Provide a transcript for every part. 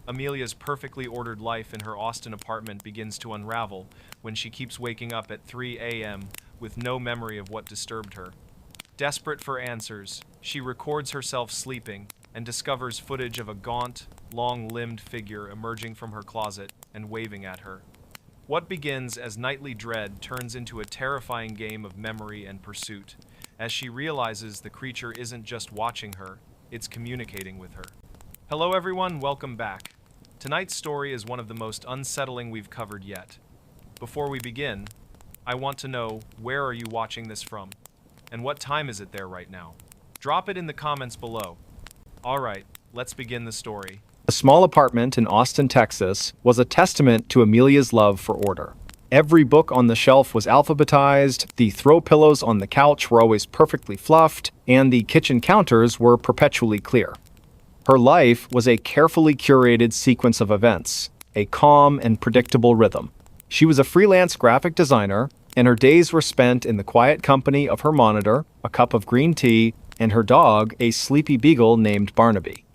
Amelia's perfectly ordered life in her Austin apartment begins to unravel when she keeps waking up at 3 a.m. with no memory of what disturbed her. Desperate for answers, she records herself sleeping and discovers footage of a gaunt, long-limbed figure emerging from her closet and waving at her. What begins as nightly dread turns into a terrifying game of memory and pursuit, as she realizes the creature isn't just watching her, it's communicating with her. Hello everyone, welcome back. Tonight's story is one of the most unsettling we've covered yet. Before we begin, I want to know, where are you watching this from? And what time is it there right now? Drop it in the comments below. Alright, let's begin the story. A small apartment in Austin, Texas, was a testament to Amelia's love for order. Every book on the shelf was alphabetized, the throw pillows on the couch were always perfectly fluffed, and the kitchen counters were perpetually clear. Her life was a carefully curated sequence of events, a calm and predictable rhythm. She was a freelance graphic designer, and her days were spent in the quiet company of her monitor, a cup of green tea, and her dog, a sleepy beagle named Barnaby.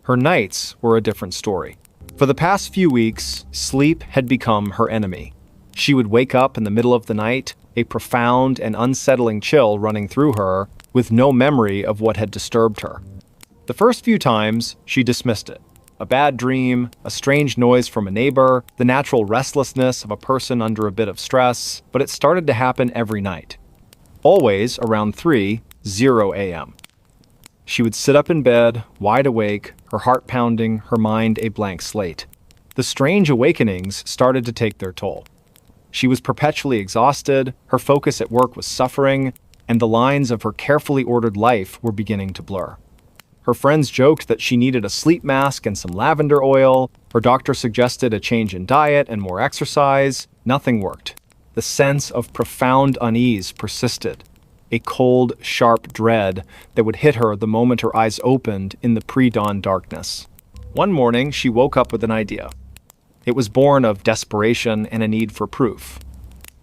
Her nights were a different story. For the past few weeks, sleep had become her enemy. She would wake up in the middle of the night, a profound and unsettling chill running through her, with no memory of what had disturbed her. The first few times, she dismissed it. A bad dream, a strange noise from a neighbor, the natural restlessness of a person under a bit of stress, but it started to happen every night. Always around 3:00 a.m. She would sit up in bed, wide awake, her heart pounding, her mind a blank slate. The strange awakenings started to take their toll. She was perpetually exhausted, her focus at work was suffering, and the lines of her carefully ordered life were beginning to blur. Her friends joked that she needed a sleep mask and some lavender oil. Her doctor suggested a change in diet and more exercise. Nothing worked. The sense of profound unease persisted. A cold, sharp dread that would hit her the moment her eyes opened in the pre-dawn darkness. One morning, she woke up with an idea. It was born of desperation and a need for proof.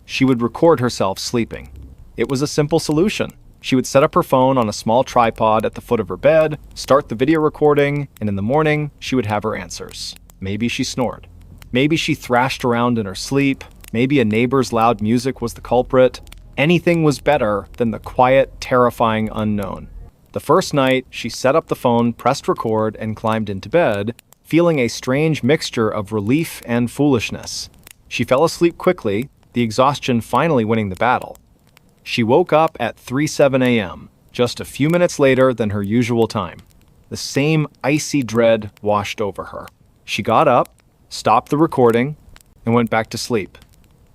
She would record herself sleeping. It was a simple solution. She would set up her phone on a small tripod at the foot of her bed, start the video recording, and in the morning, she would have her answers. Maybe she snored. Maybe she thrashed around in her sleep. Maybe a neighbor's loud music was the culprit. Anything was better than the quiet, terrifying unknown. The first night, she set up the phone, pressed record, and climbed into bed, feeling a strange mixture of relief and foolishness. She fell asleep quickly, the exhaustion finally winning the battle. She woke up at 3:07 a.m., just a few minutes later than her usual time. The same icy dread washed over her. She got up, stopped the recording, and went back to sleep.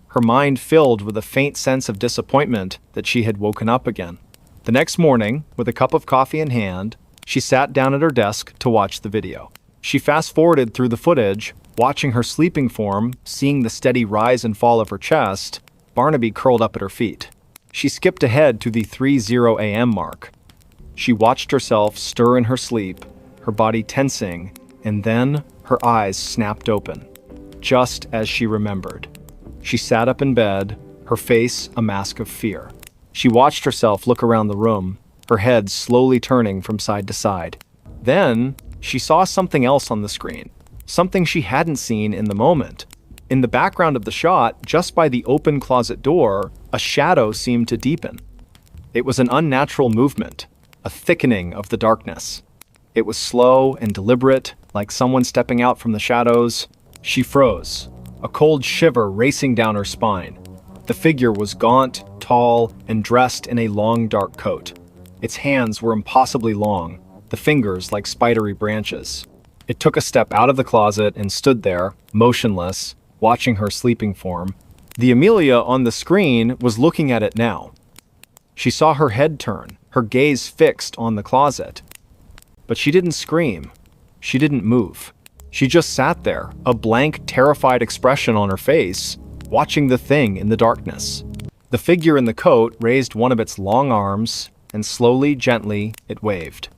Her mind filled with a faint sense of disappointment that she had woken up again. The next morning, with a cup of coffee in hand, she sat down at her desk to watch the video. She fast-forwarded through the footage, watching her sleeping form, seeing the steady rise and fall of her chest, Barnaby curled up at her feet. She skipped ahead to the 3:00 a.m. mark. She watched herself stir in her sleep, her body tensing, and then her eyes snapped open, just as she remembered. She sat up in bed, her face a mask of fear. She watched herself look around the room, her head slowly turning from side to side. Then, she saw something else on the screen, something she hadn't seen in the moment. In the background of the shot, just by the open closet door, a shadow seemed to deepen. It was an unnatural movement, a thickening of the darkness. It was slow and deliberate, like someone stepping out from the shadows. She froze, a cold shiver racing down her spine. The figure was gaunt, tall, and dressed in a long dark coat. Its hands were impossibly long, the fingers like spidery branches. It took a step out of the closet and stood there, motionless, watching her sleeping form. The Amelia on the screen was looking at it now. She saw her head turn, her gaze fixed on the closet. But she didn't scream. She didn't move. She just sat there, a blank, terrified expression on her face, watching the thing in the darkness. The figure in the coat raised one of its long arms, and slowly, gently, it waved.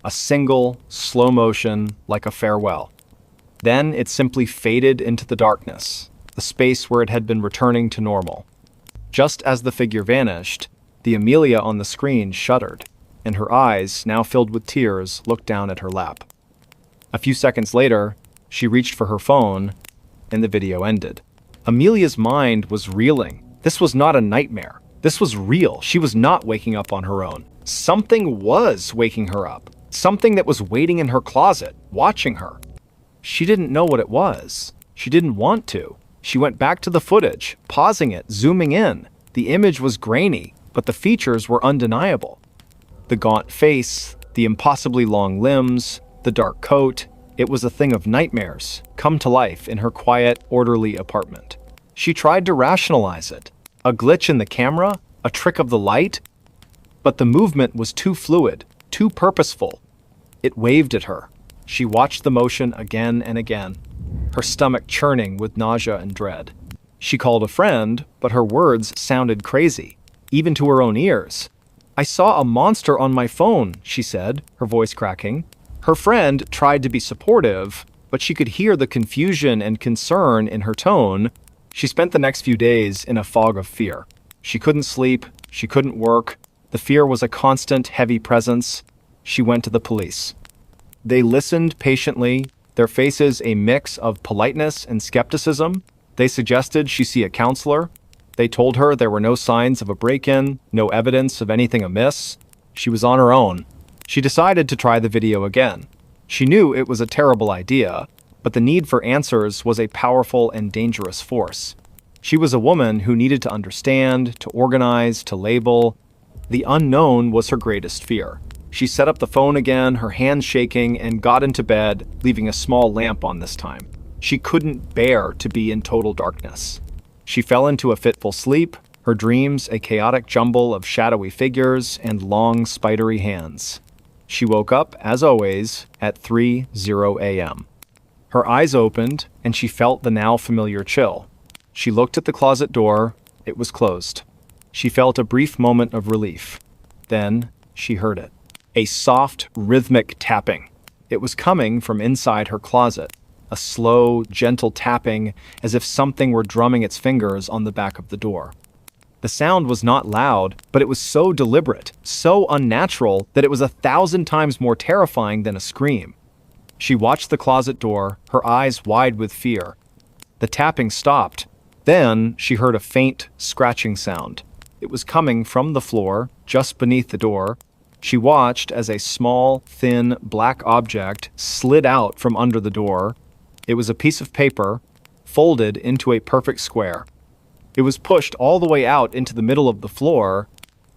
A single, slow motion, like a farewell. Then it simply faded into the darkness, the space where it had been returning to normal. Just as the figure vanished, the Amelia on the screen shuddered, and her eyes, now filled with tears, looked down at her lap. A few seconds later, She reached for her phone, and the video ended. Amelia's mind was reeling. This was not a nightmare. This was real. She was not waking up on her own. Something was waking her up. Something that was waiting in her closet, watching her. She didn't know what it was. She didn't want to. She went back to the footage, pausing it, zooming in. The image was grainy, but the features were undeniable. The gaunt face, the impossibly long limbs, the dark coat. It was a thing of nightmares, come to life in her quiet, orderly apartment. She tried to rationalize it. A glitch in the camera? A trick of the light? But the movement was too fluid, too purposeful. It waved at her. She watched the motion again and again, her stomach churning with nausea and dread. She called a friend, but her words sounded crazy, even to her own ears. "I saw a monster on my phone," she said, her voice cracking. Her friend tried to be supportive, but she could hear the confusion and concern in her tone. She spent the next few days in a fog of fear. She couldn't sleep, she couldn't work. The fear was a constant, heavy presence. She went to the police. They listened patiently, their faces a mix of politeness and skepticism. They suggested she see a counselor. They told her there were no signs of a break-in, no evidence of anything amiss. She was on her own. She decided to try the video again. She knew it was a terrible idea, but the need for answers was a powerful and dangerous force. She was a woman who needed to understand, to organize, to label. The unknown was her greatest fear. She set up the phone again, her hands shaking, and got into bed, leaving a small lamp on this time. She couldn't bear to be in total darkness. She fell into a fitful sleep, her dreams a chaotic jumble of shadowy figures and long, spidery hands. She woke up, as always, at 3:00 a.m. Her eyes opened, and she felt the now familiar chill. She looked at the closet door. It was closed. She felt a brief moment of relief. Then she heard it. A soft, rhythmic tapping. It was coming from inside her closet. A slow, gentle tapping, as if something were drumming its fingers on the back of the door. The sound was not loud, but it was so deliberate, so unnatural, that it was 1,000 times more terrifying than a scream. She watched the closet door, her eyes wide with fear. The tapping stopped. Then she heard a faint, scratching sound. It was coming from the floor, just beneath the door. She watched as a small, thin, black object slid out from under the door. It was a piece of paper, folded into a perfect square. It was pushed all the way out into the middle of the floor,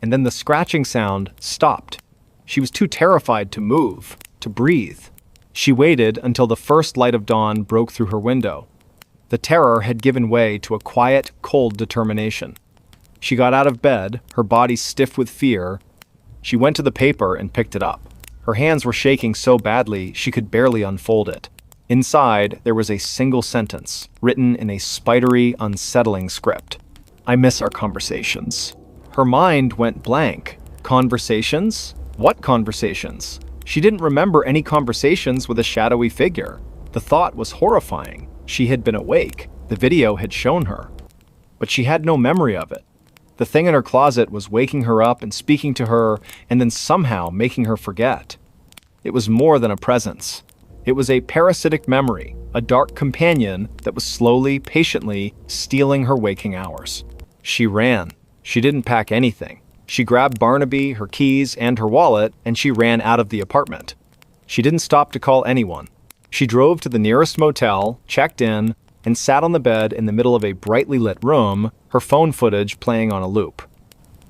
and then the scratching sound stopped. She was too terrified to move, to breathe. She waited until the first light of dawn broke through her window. The terror had given way to a quiet, cold determination. She got out of bed, her body stiff with fear. She went to the paper and picked it up. Her hands were shaking so badly she could barely unfold it. Inside, there was a single sentence, written in a spidery, unsettling script. "I miss our conversations." Her mind went blank. Conversations? What conversations? She didn't remember any conversations with a shadowy figure. The thought was horrifying. She had been awake. The video had shown her. But she had no memory of it. The thing in her closet was waking her up and speaking to her, and then somehow making her forget. It was more than a presence. It was a parasitic memory, a dark companion that was slowly, patiently stealing her waking hours. She ran. She didn't pack anything. She grabbed Barnaby, her keys, and her wallet, and she ran out of the apartment. She didn't stop to call anyone. She drove to the nearest motel, checked in, and sat on the bed in the middle of a brightly lit room, her phone footage playing on a loop.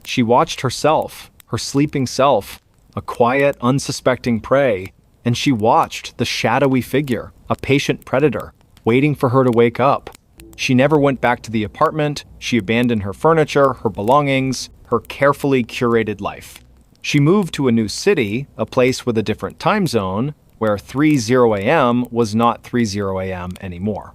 She watched herself, her sleeping self, a quiet, unsuspecting prey, and she watched the shadowy figure, a patient predator, waiting for her to wake up. She never went back to the apartment. She abandoned her furniture, her belongings, her carefully curated life. She moved to a new city, a place with a different time zone, where 3:00 a.m. was not 3:00 a.m. anymore.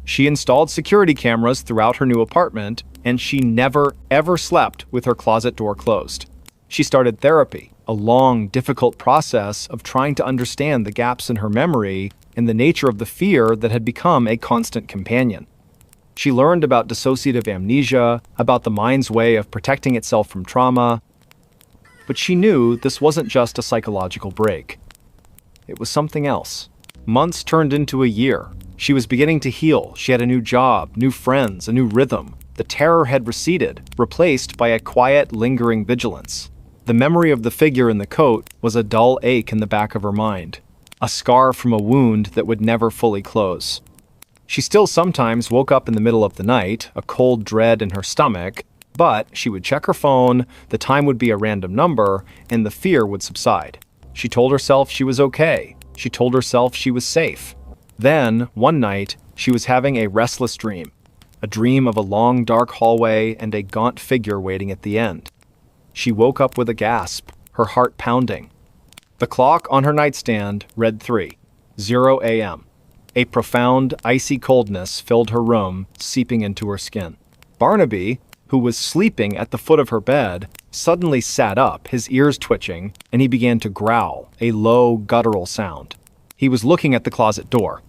She installed security cameras throughout her new apartment, and she never, ever slept with her closet door closed. She started therapy, a long, difficult process of trying to understand the gaps in her memory and the nature of the fear that had become a constant companion. She learned about dissociative amnesia, about the mind's way of protecting itself from trauma, but she knew this wasn't just a psychological break. It was something else. Months turned into a year. She was beginning to heal. She had a new job, new friends, a new rhythm. The terror had receded, replaced by a quiet, lingering vigilance. The memory of the figure in the coat was a dull ache in the back of her mind, a scar from a wound that would never fully close. She still sometimes woke up in the middle of the night, a cold dread in her stomach, but she would check her phone, the time would be a random number, and the fear would subside. She told herself she was okay. She told herself she was safe. Then, one night, she was having a restless dream. A dream of a long, dark hallway and a gaunt figure waiting at the end. She woke up with a gasp, her heart pounding. The clock on her nightstand read 3:00 a.m. A profound, icy coldness filled her room, seeping into her skin. Barnaby, who was sleeping at the foot of her bed, suddenly sat up, his ears twitching, and he began to growl, a low, guttural sound. He was looking at the closet door.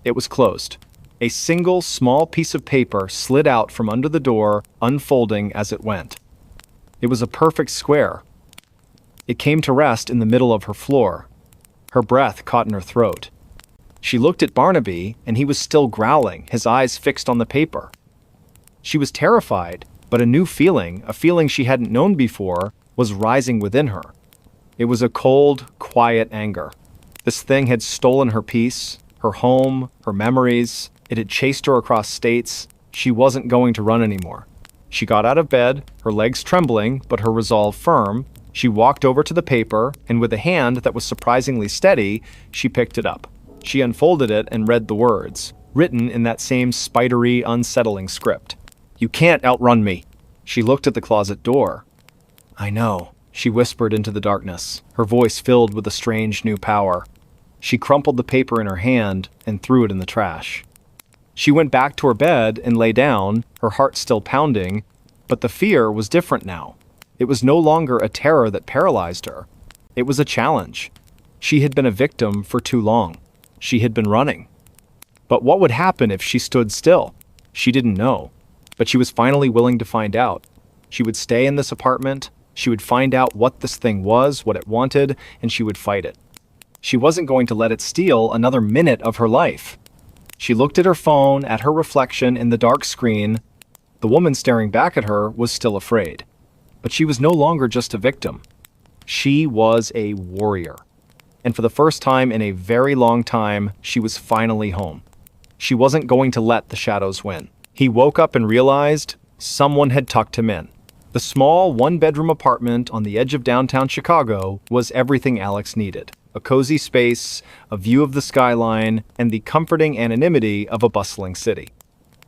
It was closed. A single, small piece of paper slid out from under the door, unfolding as it went. It was a perfect square. It came to rest in the middle of her floor. Her breath caught in her throat. She looked at Barnaby, and he was still growling, his eyes fixed on the paper. She was terrified, but a new feeling, a feeling she hadn't known before, was rising within her. It was a cold, quiet anger. This thing had stolen her peace, her home, her memories. It had chased her across states. She wasn't going to run anymore. She got out of bed, her legs trembling, but her resolve firm. She walked over to the paper, and with a hand that was surprisingly steady, she picked it up. She unfolded it and read the words, written in that same spidery, unsettling script. "You can't outrun me." She looked at the closet door. "I know," she whispered into the darkness, her voice filled with a strange new power. She crumpled the paper in her hand and threw it in the trash. She went back to her bed and lay down, her heart still pounding, but the fear was different now. It was no longer a terror that paralyzed her. It was a challenge. She had been a victim for too long. She had been running. But what would happen if she stood still? She didn't know. But she was finally willing to find out. She would stay in this apartment, she would find out what this thing was, what it wanted, and she would fight it. She wasn't going to let it steal another minute of her life. She looked at her phone, at her reflection in the dark screen. The woman staring back at her was still afraid. But she was no longer just a victim. She was a warrior. And for the first time in a very long time, she was finally home. She wasn't going to let the shadows win. He woke up and realized someone had tucked him in. The small, one-bedroom apartment on the edge of downtown Chicago was everything Alex needed. A cozy space, a view of the skyline, and the comforting anonymity of a bustling city.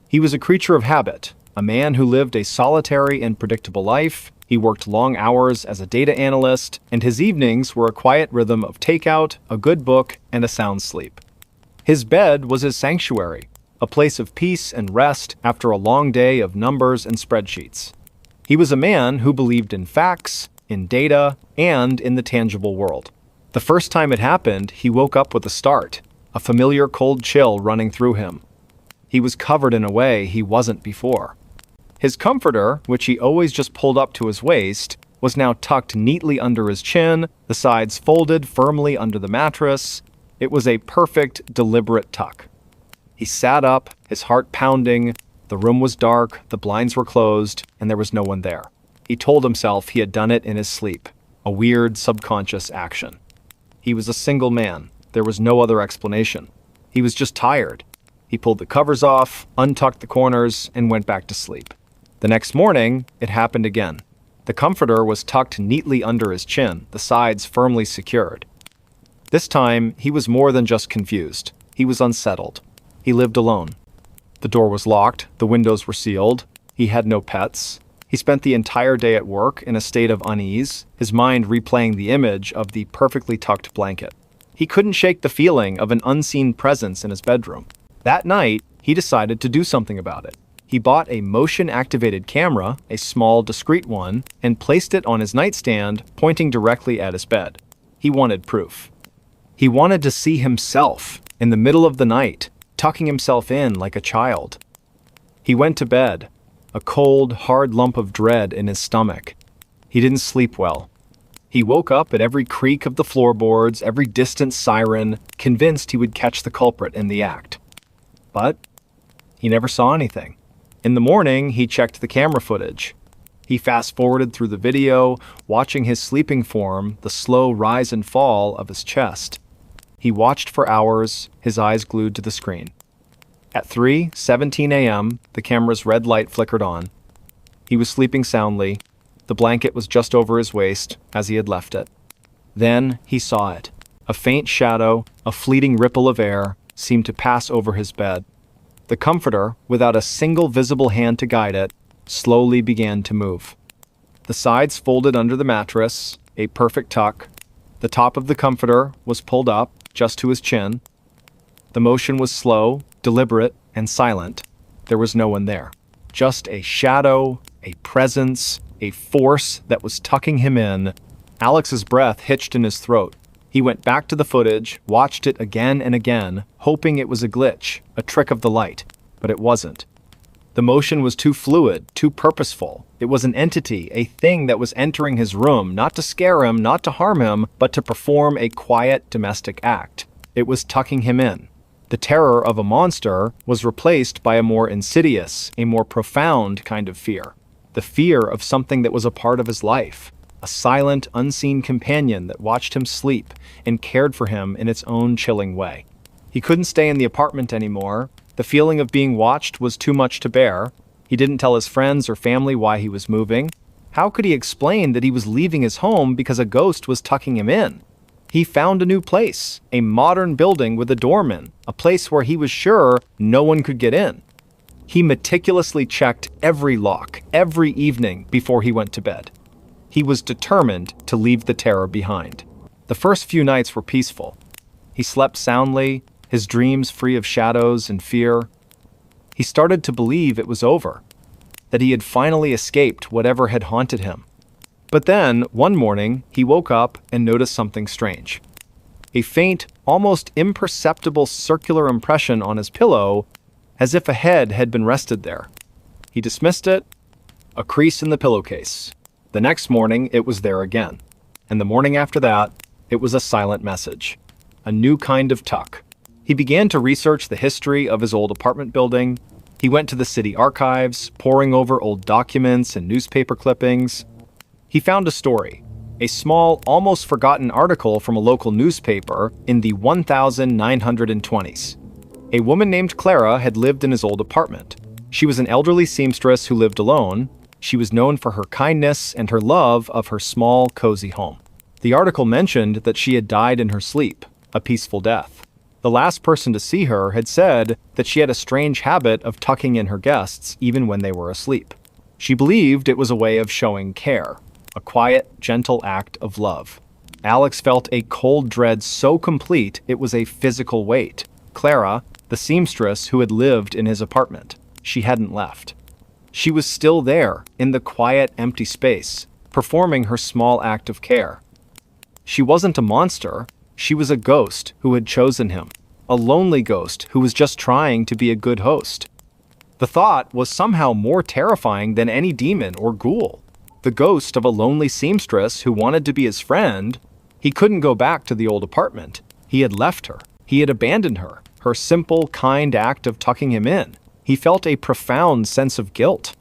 He was a creature of habit, a man who lived a solitary and predictable life. He worked long hours as a data analyst, and his evenings were a quiet rhythm of takeout, a good book, and a sound sleep. His bed was his sanctuary, a place of peace and rest after a long day of numbers and spreadsheets. He was a man who believed in facts, in data, and in the tangible world. The first time it happened, he woke up with a start, a familiar cold chill running through him. He was covered in a way he wasn't before. His comforter, which he always just pulled up to his waist, was now tucked neatly under his chin, the sides folded firmly under the mattress. It was a perfect, deliberate tuck. He sat up, his heart pounding. The room was dark, the blinds were closed, and there was no one there. He told himself he had done it in his sleep, a weird, subconscious action. He was a single man. There was no other explanation. He was just tired. He pulled the covers off, untucked the corners, and went back to sleep. The next morning, it happened again. The comforter was tucked neatly under his chin, the sides firmly secured. This time, he was more than just confused. He was unsettled. He lived alone. The door was locked, the windows were sealed. He had no pets. He spent the entire day at work in a state of unease, his mind replaying the image of the perfectly tucked blanket. He couldn't shake the feeling of an unseen presence in his bedroom. That night, he decided to do something about it. He bought a motion-activated camera, a small, discreet one, and placed it on his nightstand, pointing directly at his bed. He wanted proof. He wanted to see himself, in the middle of the night, tucking himself in like a child. He went to bed, a cold, hard lump of dread in his stomach. He didn't sleep well. He woke up at every creak of the floorboards, every distant siren, convinced he would catch the culprit in the act. But he never saw anything. In the morning, he checked the camera footage. He fast-forwarded through the video, watching his sleeping form, the slow rise and fall of his chest. He watched for hours, his eyes glued to the screen. At 3:17 a.m., the camera's red light flickered on. He was sleeping soundly. The blanket was just over his waist, as he had left it. Then he saw it. A faint shadow, a fleeting ripple of air, seemed to pass over his bed. The comforter, without a single visible hand to guide it, slowly began to move. The sides folded under the mattress, a perfect tuck. The top of the comforter was pulled up, just to his chin. The motion was slow, deliberate, and silent. There was no one there. Just a shadow, a presence, a force that was tucking him in. Alex's breath hitched in his throat. He went back to the footage, watched it again and again, hoping it was a glitch, a trick of the light, but it wasn't. The motion was too fluid, too purposeful. It was an entity, a thing that was entering his room, not to scare him, not to harm him, but to perform a quiet domestic act. It was tucking him in. The terror of a monster was replaced by a more insidious, a more profound kind of fear. The fear of something that was a part of his life. A silent, unseen companion that watched him sleep and cared for him in its own chilling way. He couldn't stay in the apartment anymore. The feeling of being watched was too much to bear. He didn't tell his friends or family why he was moving. How could he explain that he was leaving his home because a ghost was tucking him in? He found a new place, a modern building with a doorman, a place where he was sure no one could get in. He meticulously checked every lock, every evening before he went to bed. He was determined to leave the terror behind. The first few nights were peaceful. He slept soundly, his dreams free of shadows and fear. He started to believe it was over, that he had finally escaped whatever had haunted him. But then, one morning, he woke up and noticed something strange. A faint, almost imperceptible circular impression on his pillow, as if a head had been rested there. He dismissed it. A crease in the pillowcase. The next morning, it was there again. And the morning after that, it was a silent message. A new kind of tuck. He began to research the history of his old apartment building. He went to the city archives, poring over old documents and newspaper clippings. He found a story, a small, almost forgotten article from a local newspaper in the 1920s. A woman named Clara had lived in his old apartment. She was an elderly seamstress who lived alone. She was known for her kindness and her love of her small, cozy home. The article mentioned that she had died in her sleep, a peaceful death. The last person to see her had said that she had a strange habit of tucking in her guests even when they were asleep. She believed it was a way of showing care, a quiet, gentle act of love. Alex felt a cold dread so complete it was a physical weight. Clara, the seamstress who had lived in his apartment, she hadn't left. She was still there, in the quiet, empty space, performing her small act of care. She wasn't a monster. She was a ghost who had chosen him, a lonely ghost who was just trying to be a good host. The thought was somehow more terrifying than any demon or ghoul. The ghost of a lonely seamstress who wanted to be his friend. He couldn't go back to the old apartment. He had left her. He had abandoned her. Her simple, kind act of tucking him in. He felt a profound sense of guilt.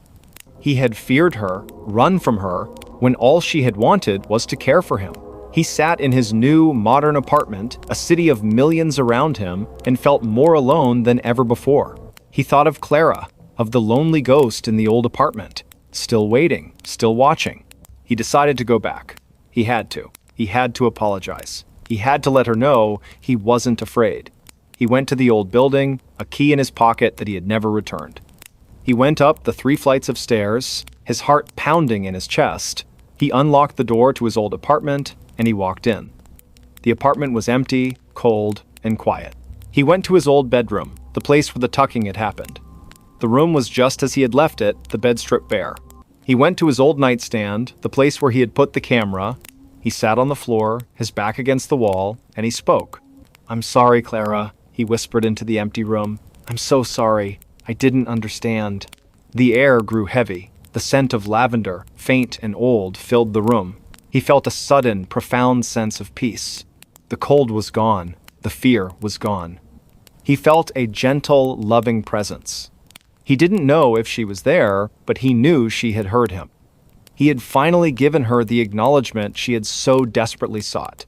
He had feared her, run from her, when all she had wanted was to care for him. He sat in his new, modern apartment, a city of millions around him, and felt more alone than ever before. He thought of Clara, of the lonely ghost in the old apartment, still waiting, still watching. He decided to go back. He had to. He had to apologize. He had to let her know he wasn't afraid. He went to the old building, a key in his pocket that he had never returned. He went up the 3 flights of stairs, his heart pounding in his chest. He unlocked the door to his old apartment, and he walked in. The apartment was empty, cold, and quiet. He went to his old bedroom, the place where the tucking had happened. The room was just as he had left it, the bed stripped bare. He went to his old nightstand, the place where he had put the camera. He sat on the floor, his back against the wall, and he spoke. "I'm sorry, Clara," he whispered into the empty room. "I'm so sorry. I didn't understand." The air grew heavy. The scent of lavender, faint and old, filled the room. He felt a sudden, profound sense of peace. The cold was gone. The fear was gone. He felt a gentle, loving presence. He didn't know if she was there, but he knew she had heard him. He had finally given her the acknowledgement she had so desperately sought.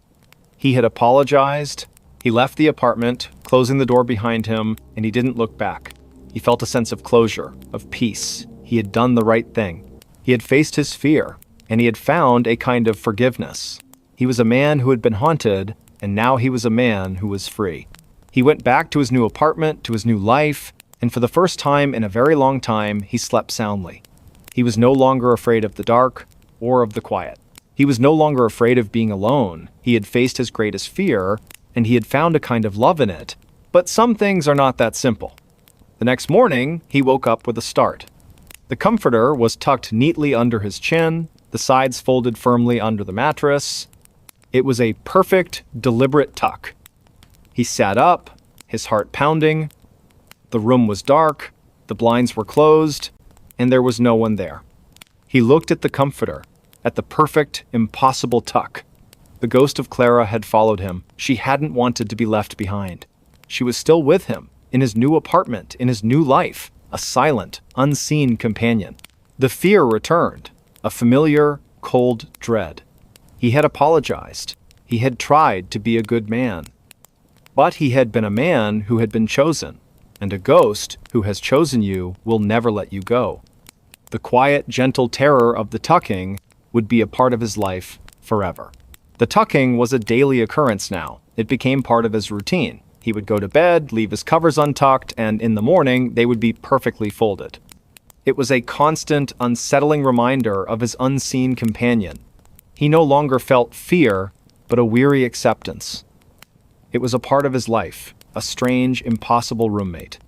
He had apologized. He left the apartment, closing the door behind him, and he didn't look back. He felt a sense of closure, of peace. He had done the right thing. He had faced his fear, and he had found a kind of forgiveness. He was a man who had been haunted, and now he was a man who was free. He went back to his new apartment, to his new life, and for the first time in a very long time, he slept soundly. He was no longer afraid of the dark or of the quiet. He was no longer afraid of being alone. He had faced his greatest fear, and he had found a kind of love in it. But some things are not that simple. The next morning, he woke up with a start. The comforter was tucked neatly under his chin, the sides folded firmly under the mattress. It was a perfect, deliberate tuck. He sat up, his heart pounding. The room was dark, the blinds were closed, and there was no one there. He looked at the comforter, at the perfect, impossible tuck. The ghost of Clara had followed him. She hadn't wanted to be left behind. She was still with him, in his new apartment, in his new life, a silent, unseen companion. The fear returned, a familiar, cold dread. He had apologized. He had tried to be a good man. But he had been a man who had been chosen, and a ghost who has chosen you will never let you go. The quiet, gentle terror of the tucking would be a part of his life forever. The tucking was a daily occurrence now. It became part of his routine. He would go to bed, leave his covers untucked, and in the morning they would be perfectly folded. It was a constant, unsettling reminder of his unseen companion. He no longer felt fear, but a weary acceptance. It was a part of his life, a strange, impossible roommate.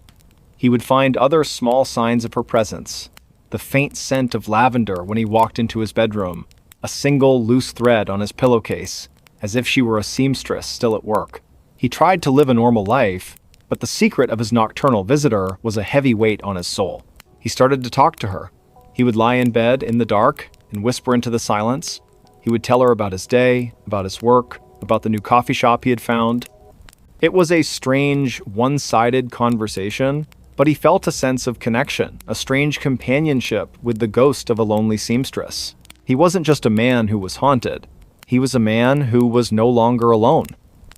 He would find other small signs of her presence, the faint scent of lavender when he walked into his bedroom, a single loose thread on his pillowcase, as if she were a seamstress still at work. He tried to live a normal life, but the secret of his nocturnal visitor was a heavy weight on his soul. He started to talk to her. He would lie in bed in the dark and whisper into the silence. He would tell her about his day, about his work, about the new coffee shop he had found. It was a strange, one-sided conversation, but he felt a sense of connection, a strange companionship with the ghost of a lonely seamstress. He wasn't just a man who was haunted. He was a man who was no longer alone.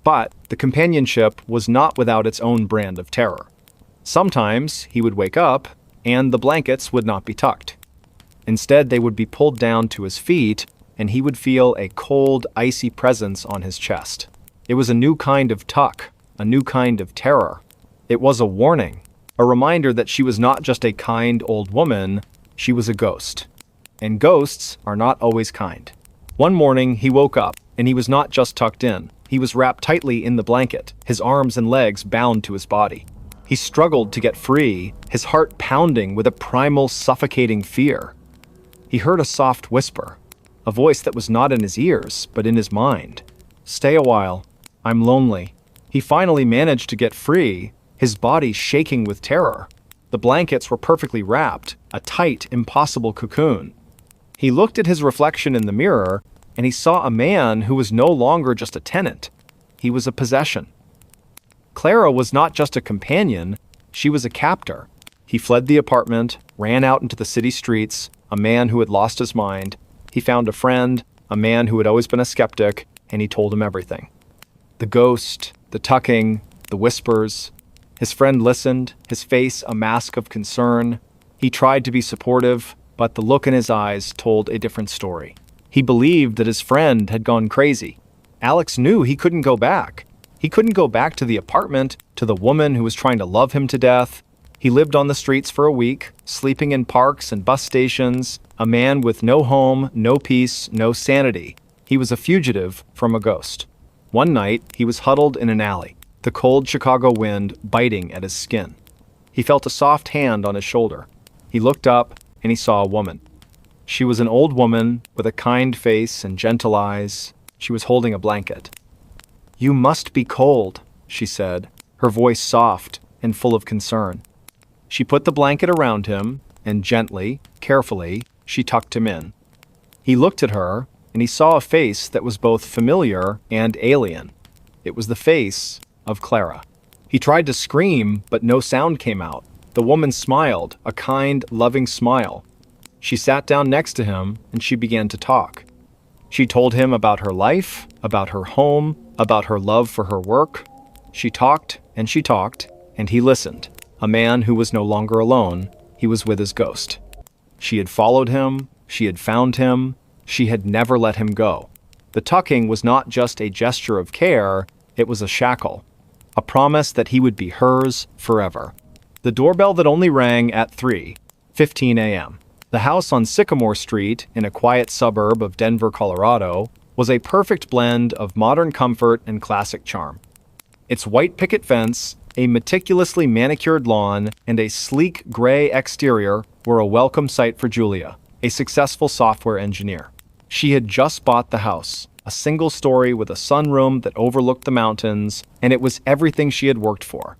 But the companionship was not without its own brand of terror. Sometimes he would wake up, and the blankets would not be tucked. Instead, they would be pulled down to his feet, and he would feel a cold, icy presence on his chest. It was a new kind of tuck, a new kind of terror. It was a warning, a reminder that she was not just a kind old woman, she was a ghost. And ghosts are not always kind. One morning, he woke up, and he was not just tucked in. He was wrapped tightly in the blanket, his arms and legs bound to his body. He struggled to get free, his heart pounding with a primal, suffocating fear. He heard a soft whisper, a voice that was not in his ears, but in his mind. "Stay a while. I'm lonely." He finally managed to get free, his body shaking with terror. The blankets were perfectly wrapped, a tight, impossible cocoon. He looked at his reflection in the mirror, and he saw a man who was no longer just a tenant. He was a possession. Clara was not just a companion, she was a captor. He fled the apartment, ran out into the city streets, a man who had lost his mind. He found a friend, a man who had always been a skeptic, and he told him everything. The ghost, the tucking, the whispers. His friend listened, his face a mask of concern. He tried to be supportive, but the look in his eyes told a different story. He believed that his friend had gone crazy. Alex knew he couldn't go back. He couldn't go back to the apartment, to the woman who was trying to love him to death. He lived on the streets for a week, sleeping in parks and bus stations, a man with no home, no peace, no sanity. He was a fugitive from a ghost. One night, he was huddled in an alley, the cold Chicago wind biting at his skin. He felt a soft hand on his shoulder. He looked up, and he saw a woman. She was an old woman with a kind face and gentle eyes. She was holding a blanket. "You must be cold," she said, her voice soft and full of concern. She put the blanket around him, and gently, carefully, she tucked him in. He looked at her, and he saw a face that was both familiar and alien. It was the face of Clara. He tried to scream, but no sound came out. The woman smiled, a kind, loving smile. She sat down next to him, and she began to talk. She told him about her life, about her home, about her love for her work. She talked, and he listened. A man who was no longer alone, he was with his ghost. She had followed him, she had found him, she had never let him go. The tucking was not just a gesture of care, it was a shackle, a promise that he would be hers forever. The doorbell that only rang at 3:15 a.m. The house on Sycamore Street, in a quiet suburb of Denver, Colorado, was a perfect blend of modern comfort and classic charm. Its white picket fence, a meticulously manicured lawn, and a sleek gray exterior were a welcome sight for Julia, a successful software engineer. She had just bought the house, a single story with a sunroom that overlooked the mountains, and it was everything she had worked for.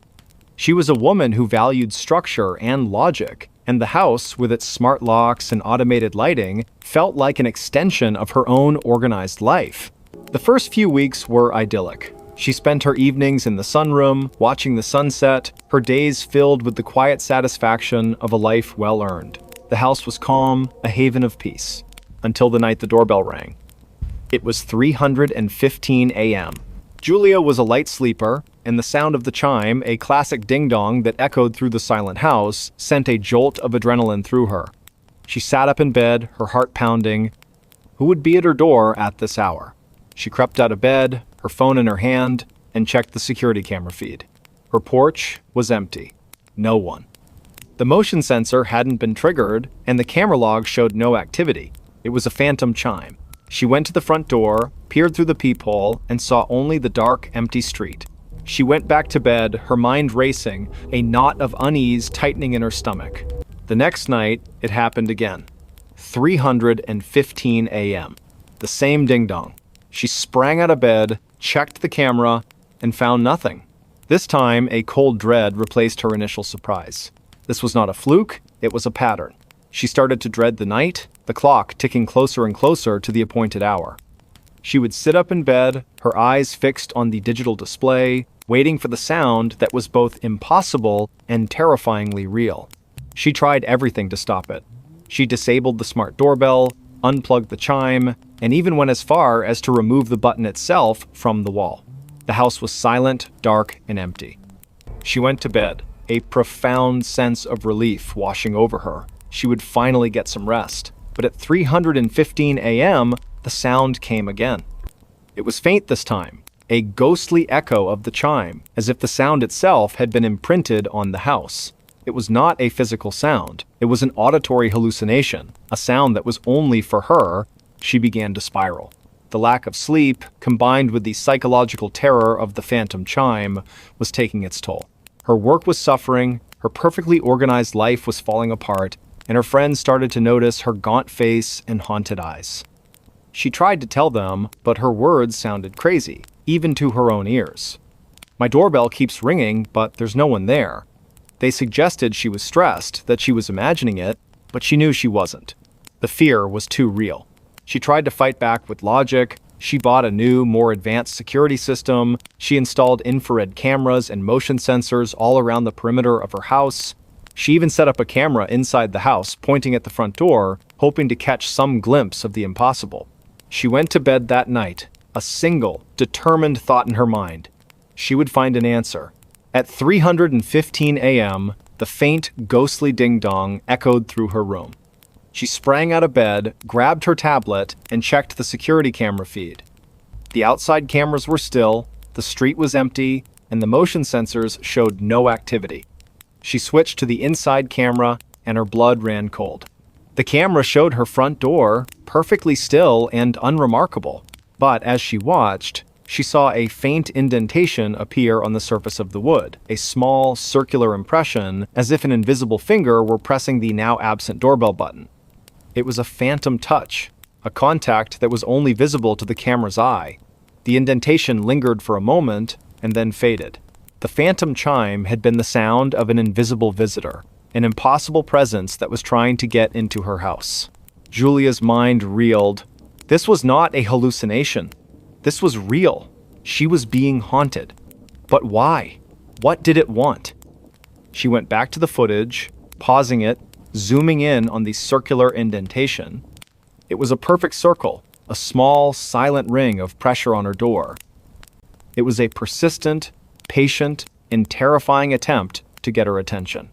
She was a woman who valued structure and logic, and the house, with its smart locks and automated lighting, felt like an extension of her own organized life. The first few weeks were idyllic. She spent her evenings in the sunroom, watching the sunset, her days filled with the quiet satisfaction of a life well earned. The house was calm, a haven of peace, until the night the doorbell rang. It was 3:15 a.m. Julia was a light sleeper, and the sound of the chime, a classic ding-dong that echoed through the silent house, sent a jolt of adrenaline through her. She sat up in bed, her heart pounding. Who would be at her door at this hour? She crept out of bed, her phone in her hand, and checked the security camera feed. Her porch was empty. No one. The motion sensor hadn't been triggered, and the camera log showed no activity. It was a phantom chime. She went to the front door, peered through the peephole, and saw only the dark, empty street. She went back to bed, her mind racing, a knot of unease tightening in her stomach. The next night, it happened again. 3:15 a.m. The same ding-dong. She sprang out of bed, checked the camera, and found nothing. This time, a cold dread replaced her initial surprise. This was not a fluke, it was a pattern. She started to dread the night, the clock ticking closer and closer to the appointed hour. She would sit up in bed, her eyes fixed on the digital display, waiting for the sound that was both impossible and terrifyingly real. She tried everything to stop it. She disabled the smart doorbell, unplugged the chime, and even went as far as to remove the button itself from the wall. The house was silent, dark, and empty. She went to bed, a profound sense of relief washing over her. She would finally get some rest. But at 3:15 a.m., the sound came again. It was faint this time, a ghostly echo of the chime, as if the sound itself had been imprinted on the house. It was not a physical sound. It was an auditory hallucination, a sound that was only for her. She began to spiral. The lack of sleep, combined with the psychological terror of the phantom chime, was taking its toll. Her work was suffering, her perfectly organized life was falling apart, and her friends started to notice her gaunt face and haunted eyes. She tried to tell them, but her words sounded crazy, even to her own ears. My doorbell keeps ringing, but there's no one there. They suggested she was stressed, that she was imagining it, but she knew she wasn't. The fear was too real. She tried to fight back with logic. She bought a new, more advanced security system. She installed infrared cameras and motion sensors all around the perimeter of her house. She even set up a camera inside the house, pointing at the front door, hoping to catch some glimpse of the impossible. She went to bed that night, a single, determined thought in her mind. She would find an answer. At 3:15 a.m., the faint, ghostly ding-dong echoed through her room. She sprang out of bed, grabbed her tablet, and checked the security camera feed. The outside cameras were still, the street was empty, and the motion sensors showed no activity. She switched to the inside camera, and her blood ran cold. The camera showed her front door, perfectly still and unremarkable. But as she watched, she saw a faint indentation appear on the surface of the wood, a small, circular impression, as if an invisible finger were pressing the now absent doorbell button. It was a phantom touch, a contact that was only visible to the camera's eye. The indentation lingered for a moment, and then faded. The phantom chime had been the sound of an invisible visitor, an impossible presence that was trying to get into her house. Julia's mind reeled. This was not a hallucination. This was real. She was being haunted. But why? What did it want? She went back to the footage, pausing it, zooming in on the circular indentation. It was a perfect circle, a small, silent ring of pressure on her door. It was a persistent, patient, and terrifying attempt to get her attention.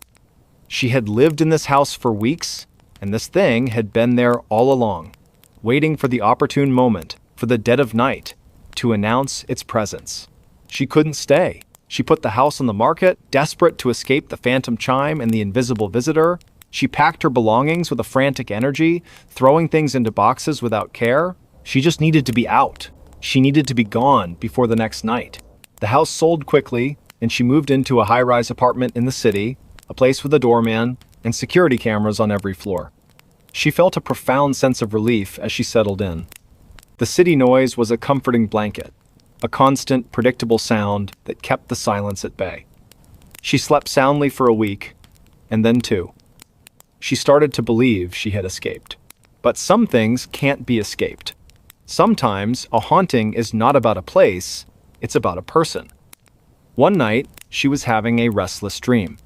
She had lived in this house for weeks, and this thing had been there all along, waiting for the opportune moment, for the dead of night, to announce its presence. She couldn't stay. She put the house on the market, desperate to escape the phantom chime and the invisible visitor. She packed her belongings with a frantic energy, throwing things into boxes without care. She just needed to be out. She needed to be gone before the next night. The house sold quickly, and she moved into a high-rise apartment in the city, a place with a doorman and security cameras on every floor. She felt a profound sense of relief as she settled in. The city noise was a comforting blanket, a constant, predictable sound that kept the silence at bay. She slept soundly for a week, and then two. She started to believe she had escaped. But some things can't be escaped. Sometimes a haunting is not about a place, it's about a person. One night, she was having a restless dream.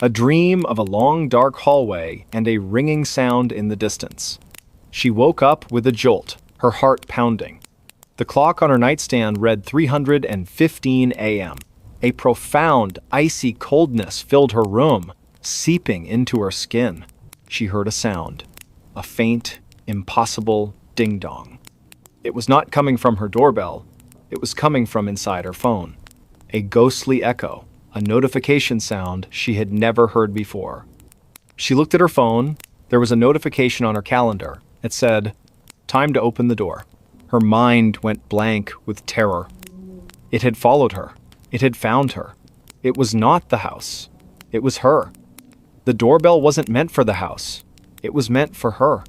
A dream of a long, dark hallway and a ringing sound in the distance. She woke up with a jolt, her heart pounding. The clock on her nightstand read 3:15 a.m. A profound, icy coldness filled her room, seeping into her skin. She heard a sound, a faint, impossible ding-dong. It was not coming from her doorbell, it was coming from inside her phone. A ghostly echo, a notification sound she had never heard before. She looked at her phone. There was a notification on her calendar. It said, "Time to open the door." Her mind went blank with terror. It had followed her. It had found her. It was not the house. It was her. The doorbell wasn't meant for the house. It was meant for her.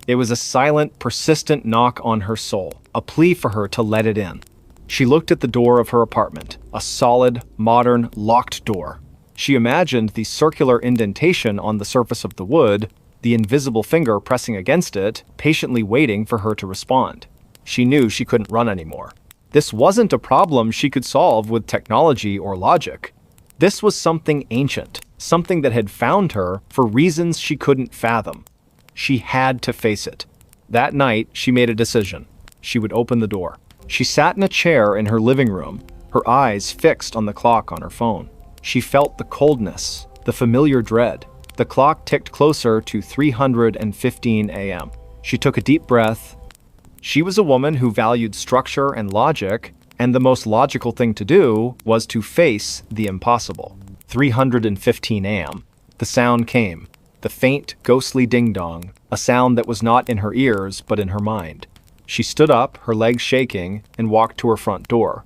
It was a silent, persistent knock on her soul, a plea for her to let it in. She looked at the door of her apartment, a solid, modern, locked door. She imagined the circular indentation on the surface of the wood, the invisible finger pressing against it, patiently waiting for her to respond. She knew she couldn't run anymore. This wasn't a problem she could solve with technology or logic. This was something ancient, something that had found her for reasons she couldn't fathom. She had to face it. That night, she made a decision. She would open the door. She sat in a chair in her living room, her eyes fixed on the clock on her phone. She felt the coldness, the familiar dread. The clock ticked closer to 3:15 a.m. She took a deep breath. She was a woman who valued structure and logic, and the most logical thing to do was to face the impossible. 3:15 a.m. The sound came, the faint, ghostly ding-dong, a sound that was not in her ears but in her mind. She stood up, her legs shaking, and walked to her front door.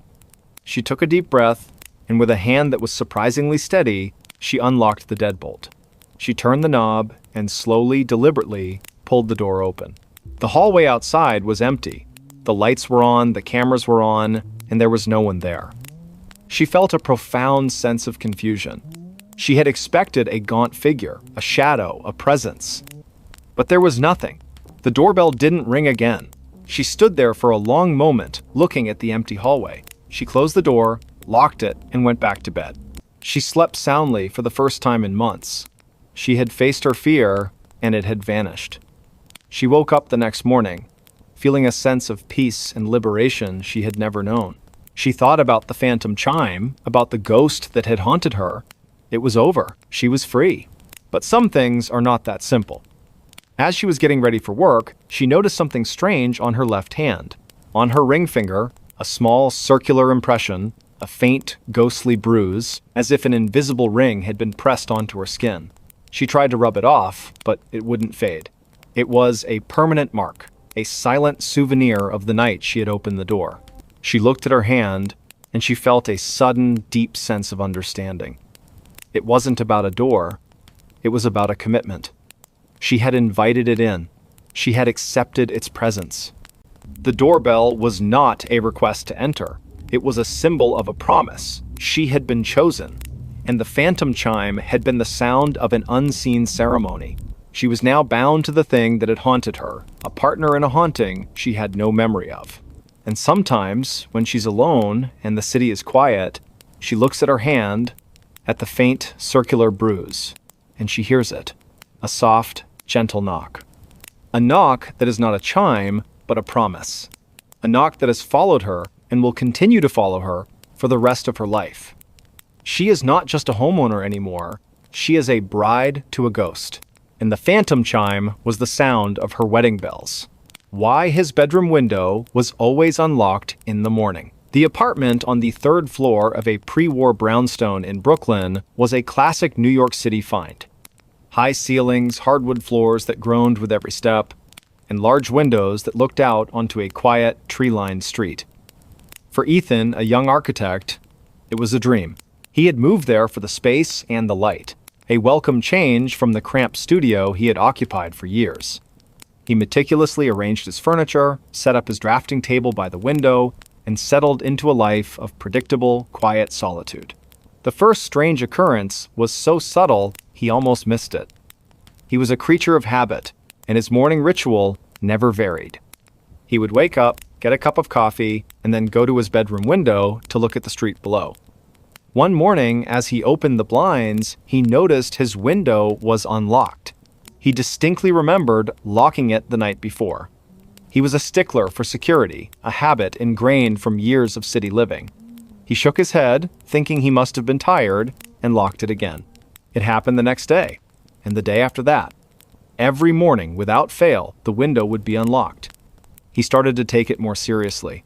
She took a deep breath, and with a hand that was surprisingly steady, she unlocked the deadbolt. She turned the knob and slowly, deliberately, pulled the door open. The hallway outside was empty. The lights were on, the cameras were on, and there was no one there. She felt a profound sense of confusion. She had expected a gaunt figure, a shadow, a presence. But there was nothing. The doorbell didn't ring again. She stood there for a long moment, looking at the empty hallway. She closed the door, locked it, and went back to bed. She slept soundly for the first time in months. She had faced her fear, and it had vanished. She woke up the next morning, feeling a sense of peace and liberation she had never known. She thought about the phantom chime, about the ghost that had haunted her. It was over. She was free. But some things are not that simple. As she was getting ready for work, she noticed something strange on her left hand. On her ring finger, a small circular impression, a faint, ghostly bruise, as if an invisible ring had been pressed onto her skin. She tried to rub it off, but it wouldn't fade. It was a permanent mark, a silent souvenir of the night she had opened the door. She looked at her hand, and she felt a sudden, deep sense of understanding. It wasn't about a door, it was about a commitment. She had invited it in. She had accepted its presence. The doorbell was not a request to enter. It was a symbol of a promise. She had been chosen. And the phantom chime had been the sound of an unseen ceremony. She was now bound to the thing that had haunted her, a partner in a haunting she had no memory of. And sometimes, when she's alone and the city is quiet, she looks at her hand, at the faint, circular bruise, and she hears it, a soft, gentle knock. A knock that is not a chime, but a promise. A knock that has followed her and will continue to follow her for the rest of her life. She is not just a homeowner anymore, she is a bride to a ghost. And the phantom chime was the sound of her wedding bells. Why his bedroom window was always unlocked in the morning. The apartment on the third floor of a pre-war brownstone in Brooklyn was a classic New York City find. High ceilings, hardwood floors that groaned with every step, and large windows that looked out onto a quiet, tree-lined street. For Ethan, a young architect, it was a dream. He had moved there for the space and the light, a welcome change from the cramped studio he had occupied for years. He meticulously arranged his furniture, set up his drafting table by the window, and settled into a life of predictable, quiet solitude. The first strange occurrence was so subtle he almost missed it. He was a creature of habit, and his morning ritual never varied. He would wake up, get a cup of coffee, and then go to his bedroom window to look at the street below. One morning, as he opened the blinds, he noticed his window was unlocked. He distinctly remembered locking it the night before. He was a stickler for security, a habit ingrained from years of city living. He shook his head, thinking he must have been tired, and locked it again. It happened the next day, and the day after that. Every morning, without fail, the window would be unlocked. He started to take it more seriously.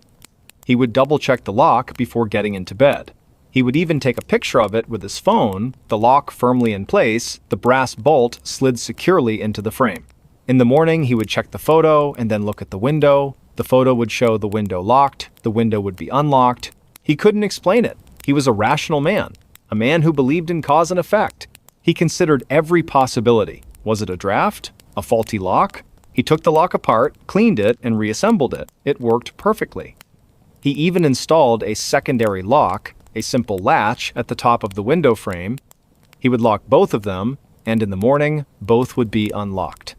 He would double-check the lock before getting into bed. He would even take a picture of it with his phone, the lock firmly in place, the brass bolt slid securely into the frame. In the morning, he would check the photo and then look at the window. The photo would show the window locked, the window would be unlocked. He couldn't explain it. He was a rational man, a man who believed in cause and effect. He considered every possibility. Was it a draft? A faulty lock? He took the lock apart, cleaned it, and reassembled it. It worked perfectly. He even installed a secondary lock, a simple latch at the top of the window frame. He would lock both of them, and in the morning, both would be unlocked.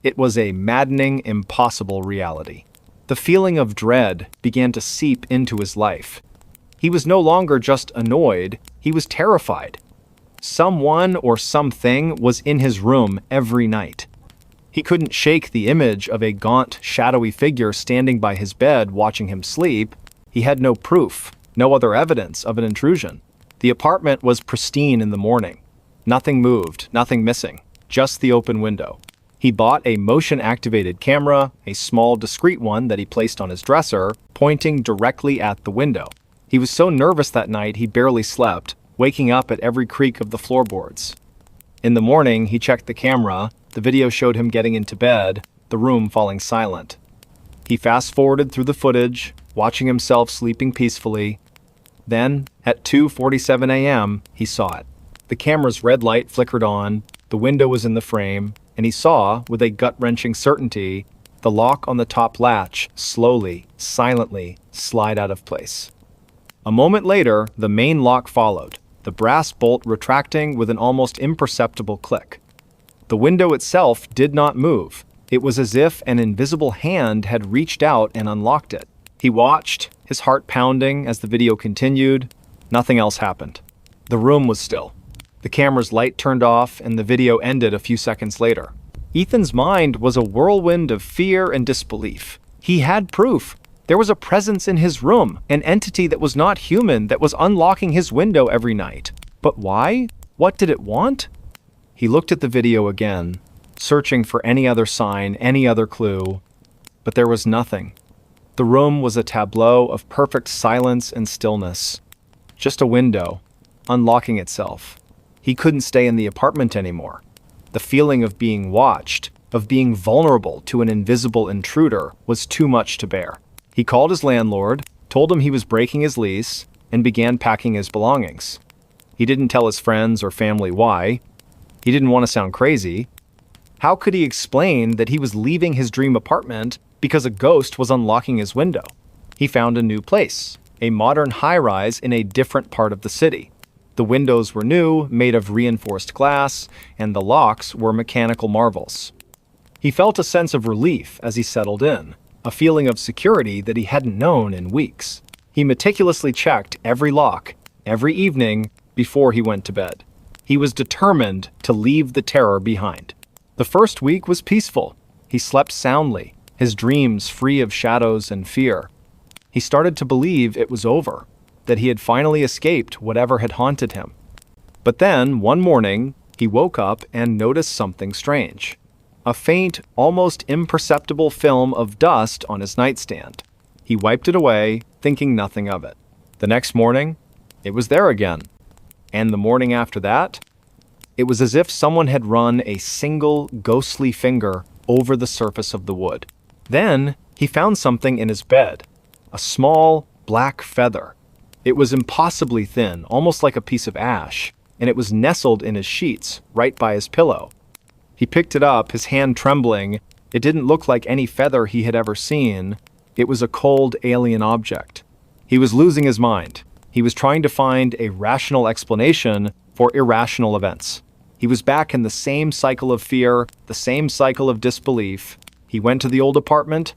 It was a maddening, impossible reality. The feeling of dread began to seep into his life. He was no longer just annoyed, he was terrified. Someone or something was in his room every night. He couldn't shake the image of a gaunt, shadowy figure standing by his bed watching him sleep. He had no proof. No other evidence of an intrusion. The apartment was pristine in the morning. Nothing moved, nothing missing, just the open window. He bought a motion-activated camera, a small, discreet one that he placed on his dresser, pointing directly at the window. He was so nervous that night he barely slept, waking up at every creak of the floorboards. In the morning, he checked the camera. The video showed him getting into bed, the room falling silent. He fast-forwarded through the footage, watching himself sleeping peacefully. Then, at 2:47 a.m., he saw it. The camera's red light flickered on, the window was in the frame, and he saw, with a gut-wrenching certainty, the lock on the top latch slowly, silently slide out of place. A moment later, the main lock followed, the brass bolt retracting with an almost imperceptible click. The window itself did not move. It was as if an invisible hand had reached out and unlocked it. He watched, his heart pounding as the video continued. Nothing else happened. The room was still. The camera's light turned off and the video ended a few seconds later. Ethan's mind was a whirlwind of fear and disbelief. He had proof. There was a presence in his room, an entity that was not human that was unlocking his window every night. But why? What did it want? He looked at the video again, searching for any other sign, any other clue, but there was nothing. The room was a tableau of perfect silence and stillness. Just a window, unlocking itself. He couldn't stay in the apartment anymore. The feeling of being watched, of being vulnerable to an invisible intruder, was too much to bear. He called his landlord, told him he was breaking his lease, and began packing his belongings. He didn't tell his friends or family why. He didn't want to sound crazy. How could he explain that he was leaving his dream apartment because a ghost was unlocking his window? He found a new place, a modern high-rise in a different part of the city. The windows were new, made of reinforced glass, and the locks were mechanical marvels. He felt a sense of relief as he settled in, a feeling of security that he hadn't known in weeks. He meticulously checked every lock, every evening, before he went to bed. He was determined to leave the terror behind. The first week was peaceful. He slept soundly, his dreams free of shadows and fear. He started to believe it was over, that he had finally escaped whatever had haunted him. But then, one morning, he woke up and noticed something strange. A faint, almost imperceptible film of dust on his nightstand. He wiped it away, thinking nothing of it. The next morning, it was there again. And the morning after that, it was as if someone had run a single ghostly finger over the surface of the wood. Then, he found something in his bed, a small, black feather. It was impossibly thin, almost like a piece of ash, and it was nestled in his sheets, right by his pillow. He picked it up, his hand trembling. It didn't look like any feather he had ever seen. It was a cold, alien object. He was losing his mind. He was trying to find a rational explanation for irrational events. He was back in the same cycle of fear, the same cycle of disbelief. He went to the old apartment.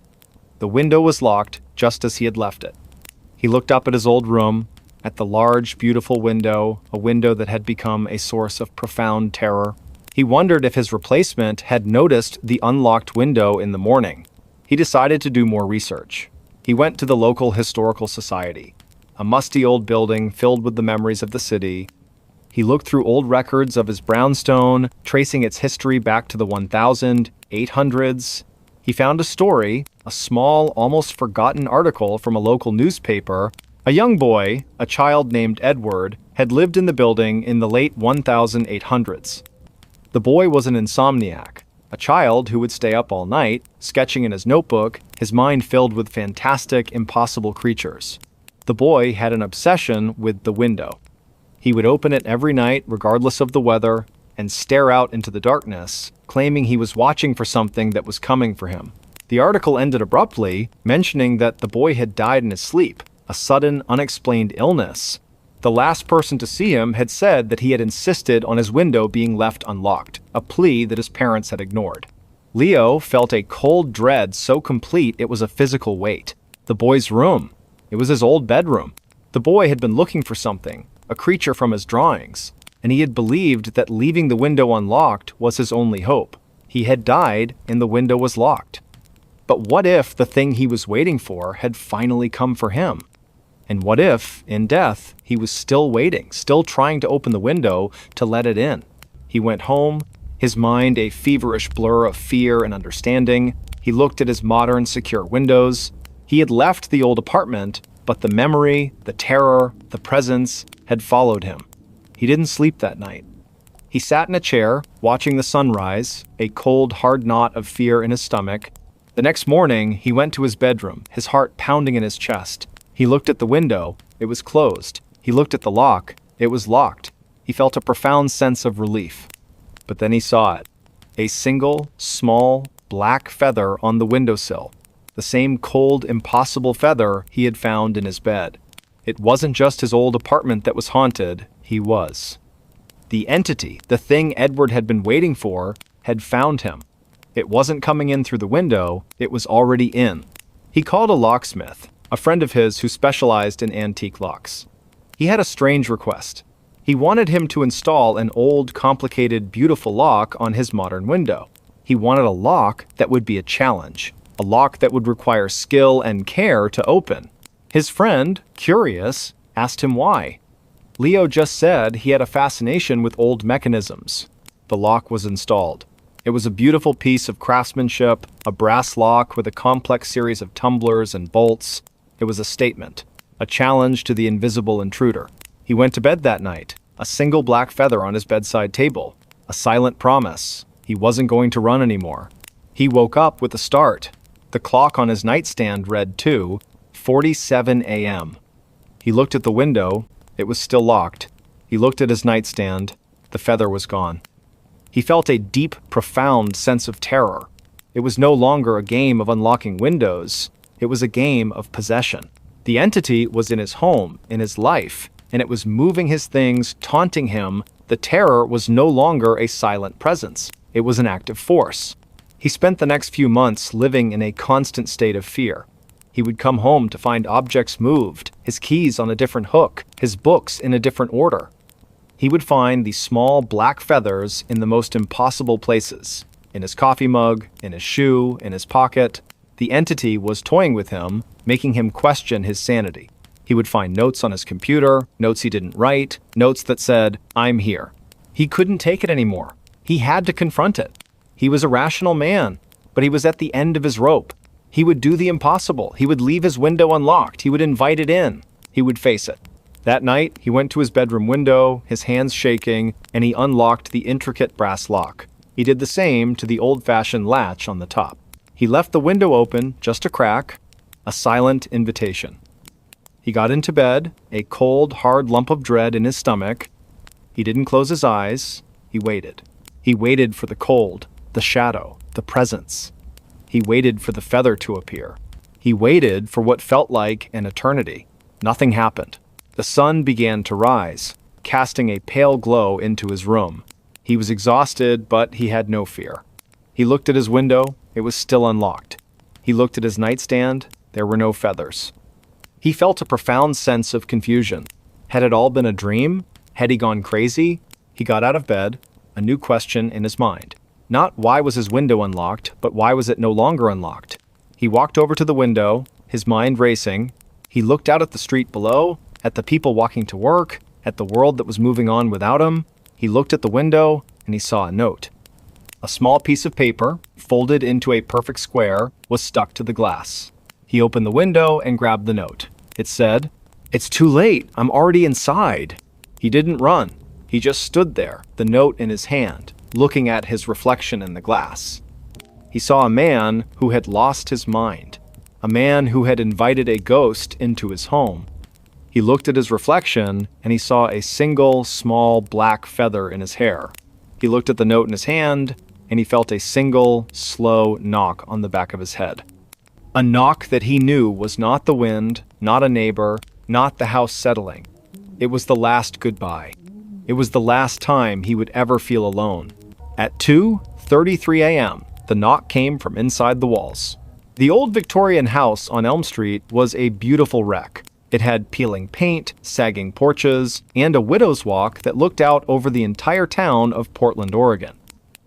The window was locked, just as he had left it. He looked up at his old room, at the large, beautiful window, a window that had become a source of profound terror. He wondered if his replacement had noticed the unlocked window in the morning. He decided to do more research. He went to the local historical society, a musty old building filled with the memories of the city. He looked through old records of his brownstone, tracing its history back to the 1800s. He found a story, a small, almost forgotten article from a local newspaper. A young boy, a child named Edward, had lived in the building in the late 1800s. The boy was an insomniac, a child who would stay up all night, sketching in his notebook, his mind filled with fantastic, impossible creatures. The boy had an obsession with the window. He would open it every night, regardless of the weather, and stare out into the darkness, claiming he was watching for something that was coming for him. The article ended abruptly, mentioning that the boy had died in his sleep, a sudden, unexplained illness. The last person to see him had said that he had insisted on his window being left unlocked, a plea that his parents had ignored. Leo felt a cold dread so complete it was a physical weight. The boy's room. It was his old bedroom. The boy had been looking for something, a creature from his drawings, and he had believed that leaving the window unlocked was his only hope. He had died and the window was locked. But what if the thing he was waiting for had finally come for him? And what if, in death, he was still waiting, still trying to open the window to let it in? He went home, his mind a feverish blur of fear and understanding. He looked at his modern, secure windows. He had left the old apartment, but the memory, the terror, the presence had followed him. He didn't sleep that night. He sat in a chair, watching the sunrise, a cold, hard knot of fear in his stomach. The next morning, he went to his bedroom, his heart pounding in his chest. He looked at the window. It was closed. He looked at the lock. It was locked. He felt a profound sense of relief. But then he saw it. A single, small, black feather on the windowsill. The same cold, impossible feather he had found in his bed. It wasn't just his old apartment that was haunted. He was. The entity, the thing Edward had been waiting for, had found him. It wasn't coming in through the window. It was already in. He called a locksmith, a friend of his who specialized in antique locks. He had a strange request. He wanted him to install an old, complicated, beautiful lock on his modern window. He wanted a lock that would be a challenge, a lock that would require skill and care to open. His friend, curious, asked him why. Leo just said he had a fascination with old mechanisms. The lock was installed. It was a beautiful piece of craftsmanship, a brass lock with a complex series of tumblers and bolts. It was a statement, a challenge to the invisible intruder. He went to bed that night, a single black feather on his bedside table, a silent promise. He wasn't going to run anymore. He woke up with a start. The clock on his nightstand read 2:47 a.m. He looked at the window. It was still locked. He looked at his nightstand. The feather was gone. He felt a deep, profound sense of terror. It was no longer a game of unlocking windows. It was a game of possession. The entity was in his home, in his life. and it was moving his things, taunting him. The terror was no longer a silent presence. It was an active force. He spent the next few months living in a constant state of fear. He would come home to find objects moved, his keys on a different hook, his books in a different order. He would find these small black feathers in the most impossible places, in his coffee mug, in his shoe, in his pocket. The entity was toying with him, making him question his sanity. He would find notes on his computer, notes he didn't write, notes that said, "I'm here." He couldn't take it anymore. He had to confront it. He was a rational man, but he was at the end of his rope. He would do the impossible. He would leave his window unlocked. He would invite it in. He would face it. That night, he went to his bedroom window, his hands shaking, and he unlocked the intricate brass lock. He did the same to the old-fashioned latch on the top. He left the window open, just a crack, a silent invitation. He got into bed, a cold, hard lump of dread in his stomach. He didn't close his eyes. He waited. He waited for the cold, the shadow, the presence. He waited for the feather to appear. He waited for what felt like an eternity. Nothing happened. The sun began to rise, casting a pale glow into his room. He was exhausted, but he had no fear. He looked at his window. It was still unlocked. He looked at his nightstand. There were no feathers. He felt a profound sense of confusion. Had it all been a dream? Had he gone crazy? He got out of bed, a new question in his mind. Not why was his window unlocked, but why was it no longer unlocked? He walked over to the window, his mind racing. He looked out at the street below, at the people walking to work, at the world that was moving on without him. He looked at the window, and he saw a note. A small piece of paper, folded into a perfect square, was stuck to the glass. He opened the window and grabbed the note. It said, "It's too late. I'm already inside." He didn't run. He just stood there, the note in his hand, looking at his reflection in the glass. He saw a man who had lost his mind, a man who had invited a ghost into his home. He looked at his reflection, and he saw a single, small, black feather in his hair. He looked at the note in his hand, and he felt a single, slow knock on the back of his head. A knock that he knew was not the wind, not a neighbor, not the house settling. It was the last goodbye. It was the last time he would ever feel alone. At 2:33 a.m., the knock came from inside the walls. The old Victorian house on Elm Street was a beautiful wreck. It had peeling paint, sagging porches, and a widow's walk that looked out over the entire town of Portland, Oregon.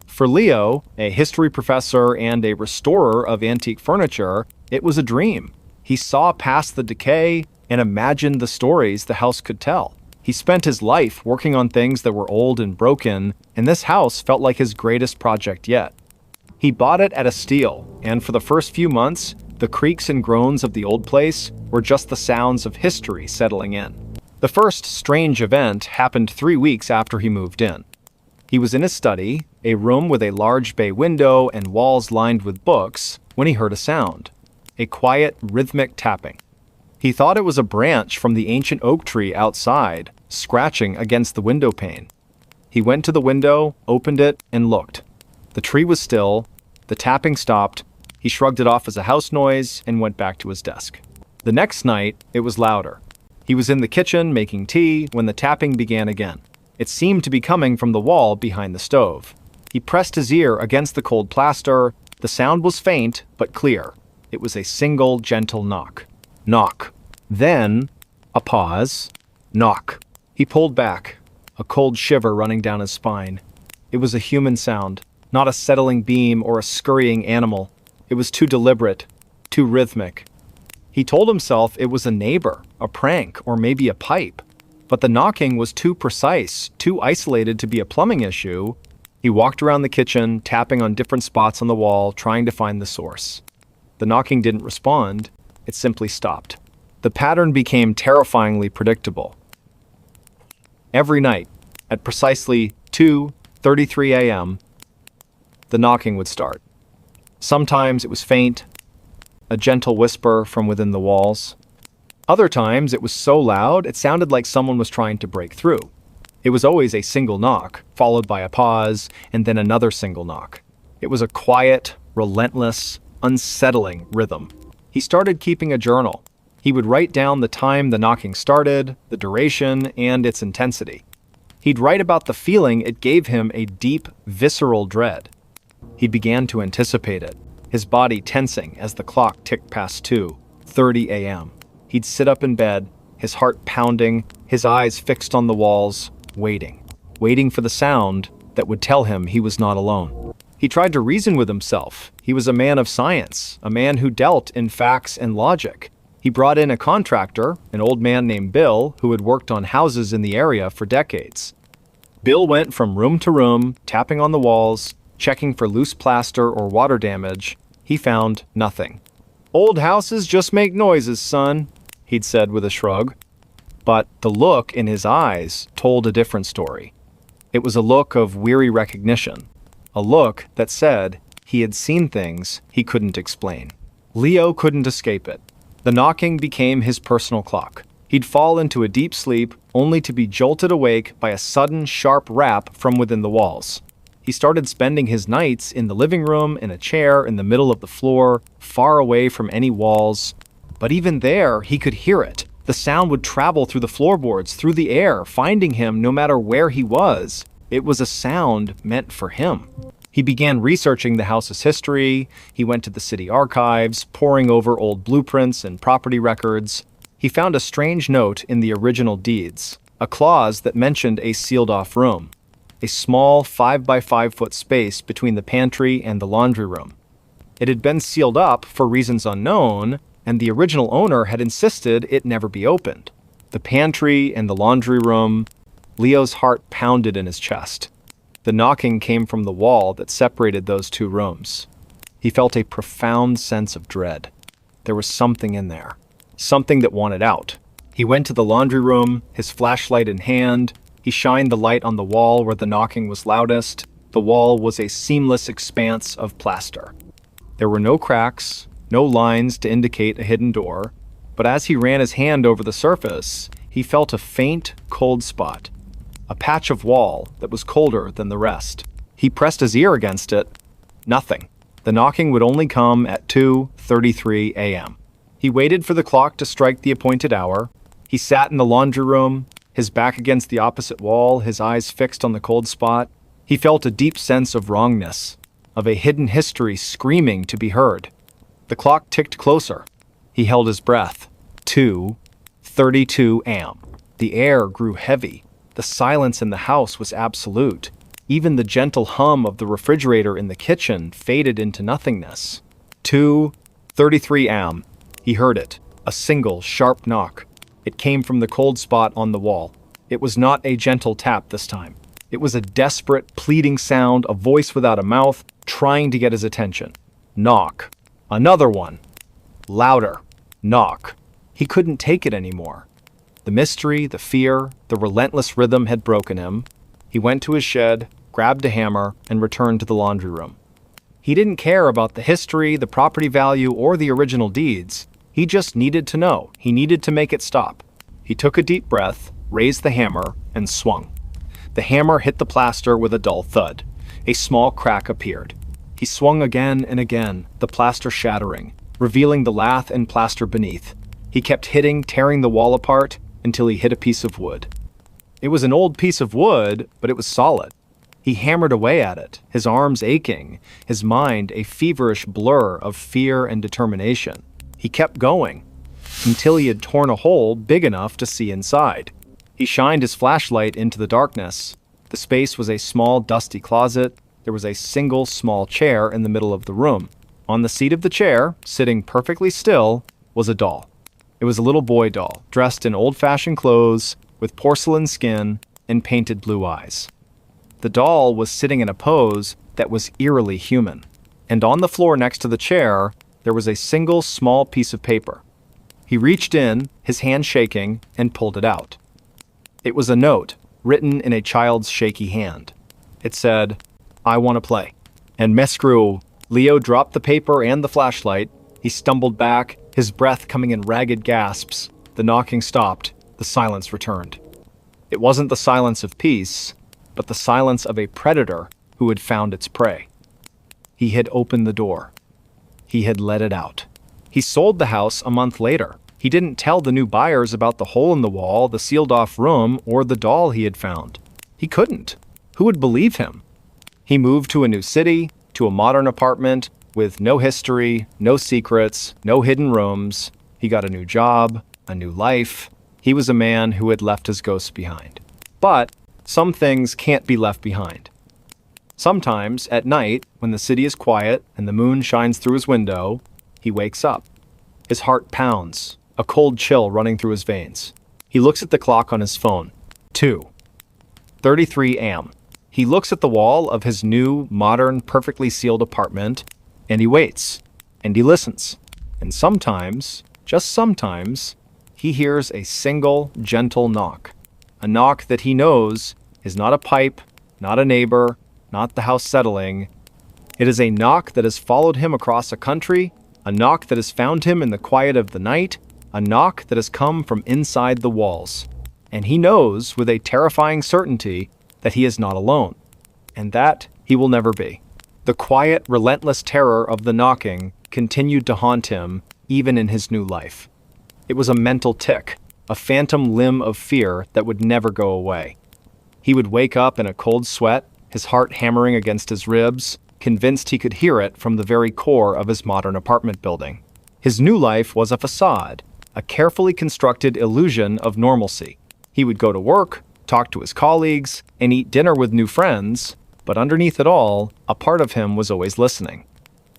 For Leo, a history professor and a restorer of antique furniture, it was a dream. He saw past the decay and imagined the stories the house could tell. He spent his life working on things that were old and broken, and this house felt like his greatest project yet. He bought it at a steal, and for the first few months, the creaks and groans of the old place were just the sounds of history settling in. The first strange event happened 3 weeks after he moved in. He was in his study, a room with a large bay window and walls lined with books, when he heard a sound. A quiet, rhythmic tapping. He thought it was a branch from the ancient oak tree outside, scratching against the window pane. He went to the window, opened it, and looked. The tree was still. The tapping stopped. He shrugged it off as a house noise and went back to his desk. The next night, it was louder. He was in the kitchen making tea when the tapping began again. It seemed to be coming from the wall behind the stove. He pressed his ear against the cold plaster. The sound was faint, but clear. It was a single, gentle knock. Knock. Then, a pause. Knock. He pulled back, a cold shiver running down his spine. It was a human sound, not a settling beam or a scurrying animal. It was too deliberate, too rhythmic. He told himself it was a neighbor, a prank, or maybe a pipe. But the knocking was too precise, too isolated to be a plumbing issue. He walked around the kitchen, tapping on different spots on the wall, trying to find the source. The knocking didn't respond. It simply stopped. The pattern became terrifyingly predictable. Every night, at precisely 2:33 a.m., the knocking would start. Sometimes it was faint, a gentle whisper from within the walls. Other times it was so loud it sounded like someone was trying to break through. It was always a single knock, followed by a pause, and then another single knock. It was a quiet, relentless, unsettling rhythm. He started keeping a journal. He would write down the time the knocking started, the duration, and its intensity. He'd write about the feeling it gave him, a deep, visceral dread. He began to anticipate it, his body tensing as the clock ticked past 2:30 a.m. He'd sit up in bed, his heart pounding, his eyes fixed on the walls, waiting for the sound that would tell him he was not alone. He tried to reason with himself. He was a man of science, a man who dealt in facts and logic. He brought in a contractor, an old man named Bill, who had worked on houses in the area for decades. Bill went from room to room, tapping on the walls, checking for loose plaster or water damage. He found nothing. "Old houses just make noises, son," he'd said with a shrug. But the look in his eyes told a different story. It was a look of weary recognition, a look that said he had seen things he couldn't explain. Leo couldn't escape it. The knocking became his personal clock. He'd fall into a deep sleep, only to be jolted awake by a sudden, sharp rap from within the walls. He started spending his nights in the living room, in a chair in the middle of the floor, far away from any walls. But even there, he could hear it. The sound would travel through the floorboards, through the air, finding him no matter where he was. It was a sound meant for him. He began researching the house's history. He went to the city archives, poring over old blueprints and property records. He found a strange note in the original deeds, a clause that mentioned a sealed-off room, a small 5-by-5-foot space between the pantry and the laundry room. It had been sealed up for reasons unknown, and the original owner had insisted it never be opened. The pantry and the laundry room. Leo's heart pounded in his chest. The knocking came from the wall that separated those two rooms. He felt a profound sense of dread. There was something in there, something that wanted out. He went to the laundry room, his flashlight in hand. He shined the light on the wall where the knocking was loudest. The wall was a seamless expanse of plaster. There were no cracks, no lines to indicate a hidden door, but as he ran his hand over the surface, he felt a faint, cold spot. A patch of wall that was colder than the rest. He pressed his ear against it. Nothing. The knocking would only come at 2:33 a.m. He waited for the clock to strike the appointed hour. He sat in the laundry room, his back against the opposite wall, his eyes fixed on the cold spot. He felt a deep sense of wrongness, of a hidden history screaming to be heard. The clock ticked closer. He held his breath. 2:32 a.m. The air grew heavy. The silence in the house was absolute. Even the gentle hum of the refrigerator in the kitchen faded into nothingness. 2:33 a.m. He heard it, a single, sharp knock. It came from the cold spot on the wall. It was not a gentle tap this time. It was a desperate, pleading sound, a voice without a mouth, trying to get his attention. Knock. Another one. Louder. Knock. He couldn't take it anymore. The mystery, the fear, the relentless rhythm had broken him. He went to his shed, grabbed a hammer, and returned to the laundry room. He didn't care about the history, the property value, or the original deeds. He just needed to know. He needed to make it stop. He took a deep breath, raised the hammer, and swung. The hammer hit the plaster with a dull thud. A small crack appeared. He swung again and again, the plaster shattering, revealing the lath and plaster beneath. He kept hitting, tearing the wall apart, until he hit a piece of wood. It was an old piece of wood, but it was solid. He hammered away at it, his arms aching, his mind a feverish blur of fear and determination. He kept going, until he had torn a hole big enough to see inside. He shined his flashlight into the darkness. The space was a small, dusty closet. There was a single small chair in the middle of the room. On the seat of the chair, sitting perfectly still, was a doll. It was a little boy doll, dressed in old-fashioned clothes, with porcelain skin and painted blue eyes. The doll was sitting in a pose that was eerily human, and on the floor next to the chair, there was a single small piece of paper. He reached in, his hand shaking, and pulled it out. It was a note, written in a child's shaky hand. It said, "I want to play." And Mescrew, Leo dropped the paper and the flashlight. He stumbled back, his breath coming in ragged gasps. The knocking stopped. The silence returned. It wasn't the silence of peace, but the silence of a predator who had found its prey. He had opened the door. He had let it out. He sold the house a month later. He didn't tell the new buyers about the hole in the wall, the sealed-off room, or the doll he had found. He couldn't. Who would believe him? He moved to a new city, to a modern apartment, with no history, no secrets, no hidden rooms. He got a new job, a new life. He was a man who had left his ghosts behind. But some things can't be left behind. Sometimes, at night, when the city is quiet and the moon shines through his window, he wakes up. His heart pounds, a cold chill running through his veins. He looks at the clock on his phone. 2:33 a.m. He looks at the wall of his new, modern, perfectly sealed apartment, and he waits, and he listens. And sometimes, just sometimes, he hears a single, gentle knock. A knock that he knows is not a pipe, not a neighbor, not the house settling. It is a knock that has followed him across a country, a knock that has found him in the quiet of the night, a knock that has come from inside the walls. And he knows with a terrifying certainty that he is not alone, and that he will never be. The quiet, relentless terror of the knocking continued to haunt him even in his new life. It was a mental tic, a phantom limb of fear that would never go away. He would wake up in a cold sweat, his heart hammering against his ribs, convinced he could hear it from the very core of his modern apartment building. His new life was a facade, a carefully constructed illusion of normalcy. He would go to work, talk to his colleagues, and eat dinner with new friends, but underneath it all, a part of him was always listening.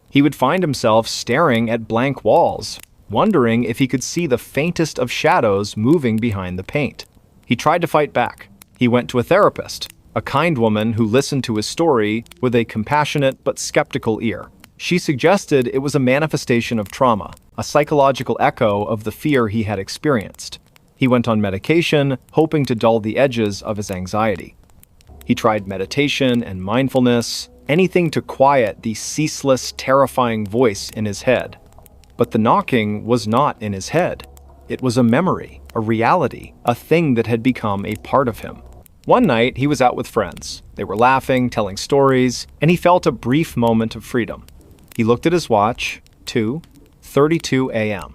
He would find himself staring at blank walls, wondering if he could see the faintest of shadows moving behind the paint. He tried to fight back. He went to a therapist, a kind woman who listened to his story with a compassionate but skeptical ear. She suggested it was a manifestation of trauma, a psychological echo of the fear he had experienced. He went on medication, hoping to dull the edges of his anxiety. He tried meditation and mindfulness, anything to quiet the ceaseless, terrifying voice in his head. But the knocking was not in his head. It was a memory, a reality, a thing that had become a part of him. One night, he was out with friends. They were laughing, telling stories, and he felt a brief moment of freedom. He looked at his watch, 2:32 a.m.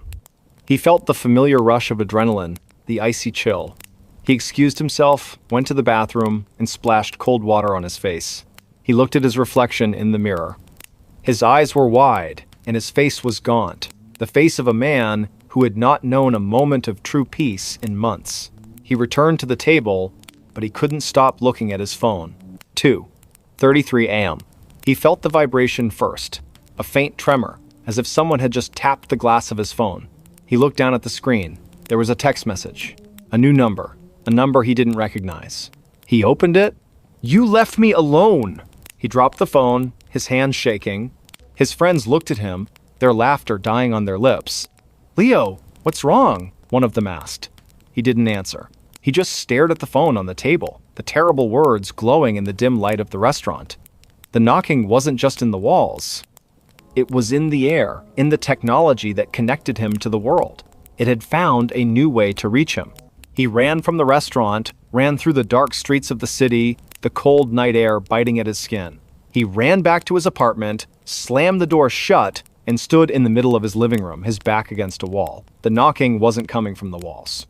He felt the familiar rush of adrenaline, the icy chill. He excused himself, went to the bathroom, and splashed cold water on his face. He looked at his reflection in the mirror. His eyes were wide, and his face was gaunt, the face of a man who had not known a moment of true peace in months. He returned to the table, but he couldn't stop looking at his phone. 2:33 a.m. He felt the vibration first, a faint tremor, as if someone had just tapped the glass of his phone. He looked down at the screen. There was a text message, a new number, a number he didn't recognize. He opened it. "You left me alone!" He dropped the phone, his hands shaking. His friends looked at him, their laughter dying on their lips. "Leo, what's wrong?" one of them asked. He didn't answer. He just stared at the phone on the table, the terrible words glowing in the dim light of the restaurant. The knocking wasn't just in the walls. It was in the air, in the technology that connected him to the world. It had found a new way to reach him. He ran from the restaurant, ran through the dark streets of the city, the cold night air biting at his skin. He ran back to his apartment, slammed the door shut, and stood in the middle of his living room, his back against a wall. The knocking wasn't coming from the walls.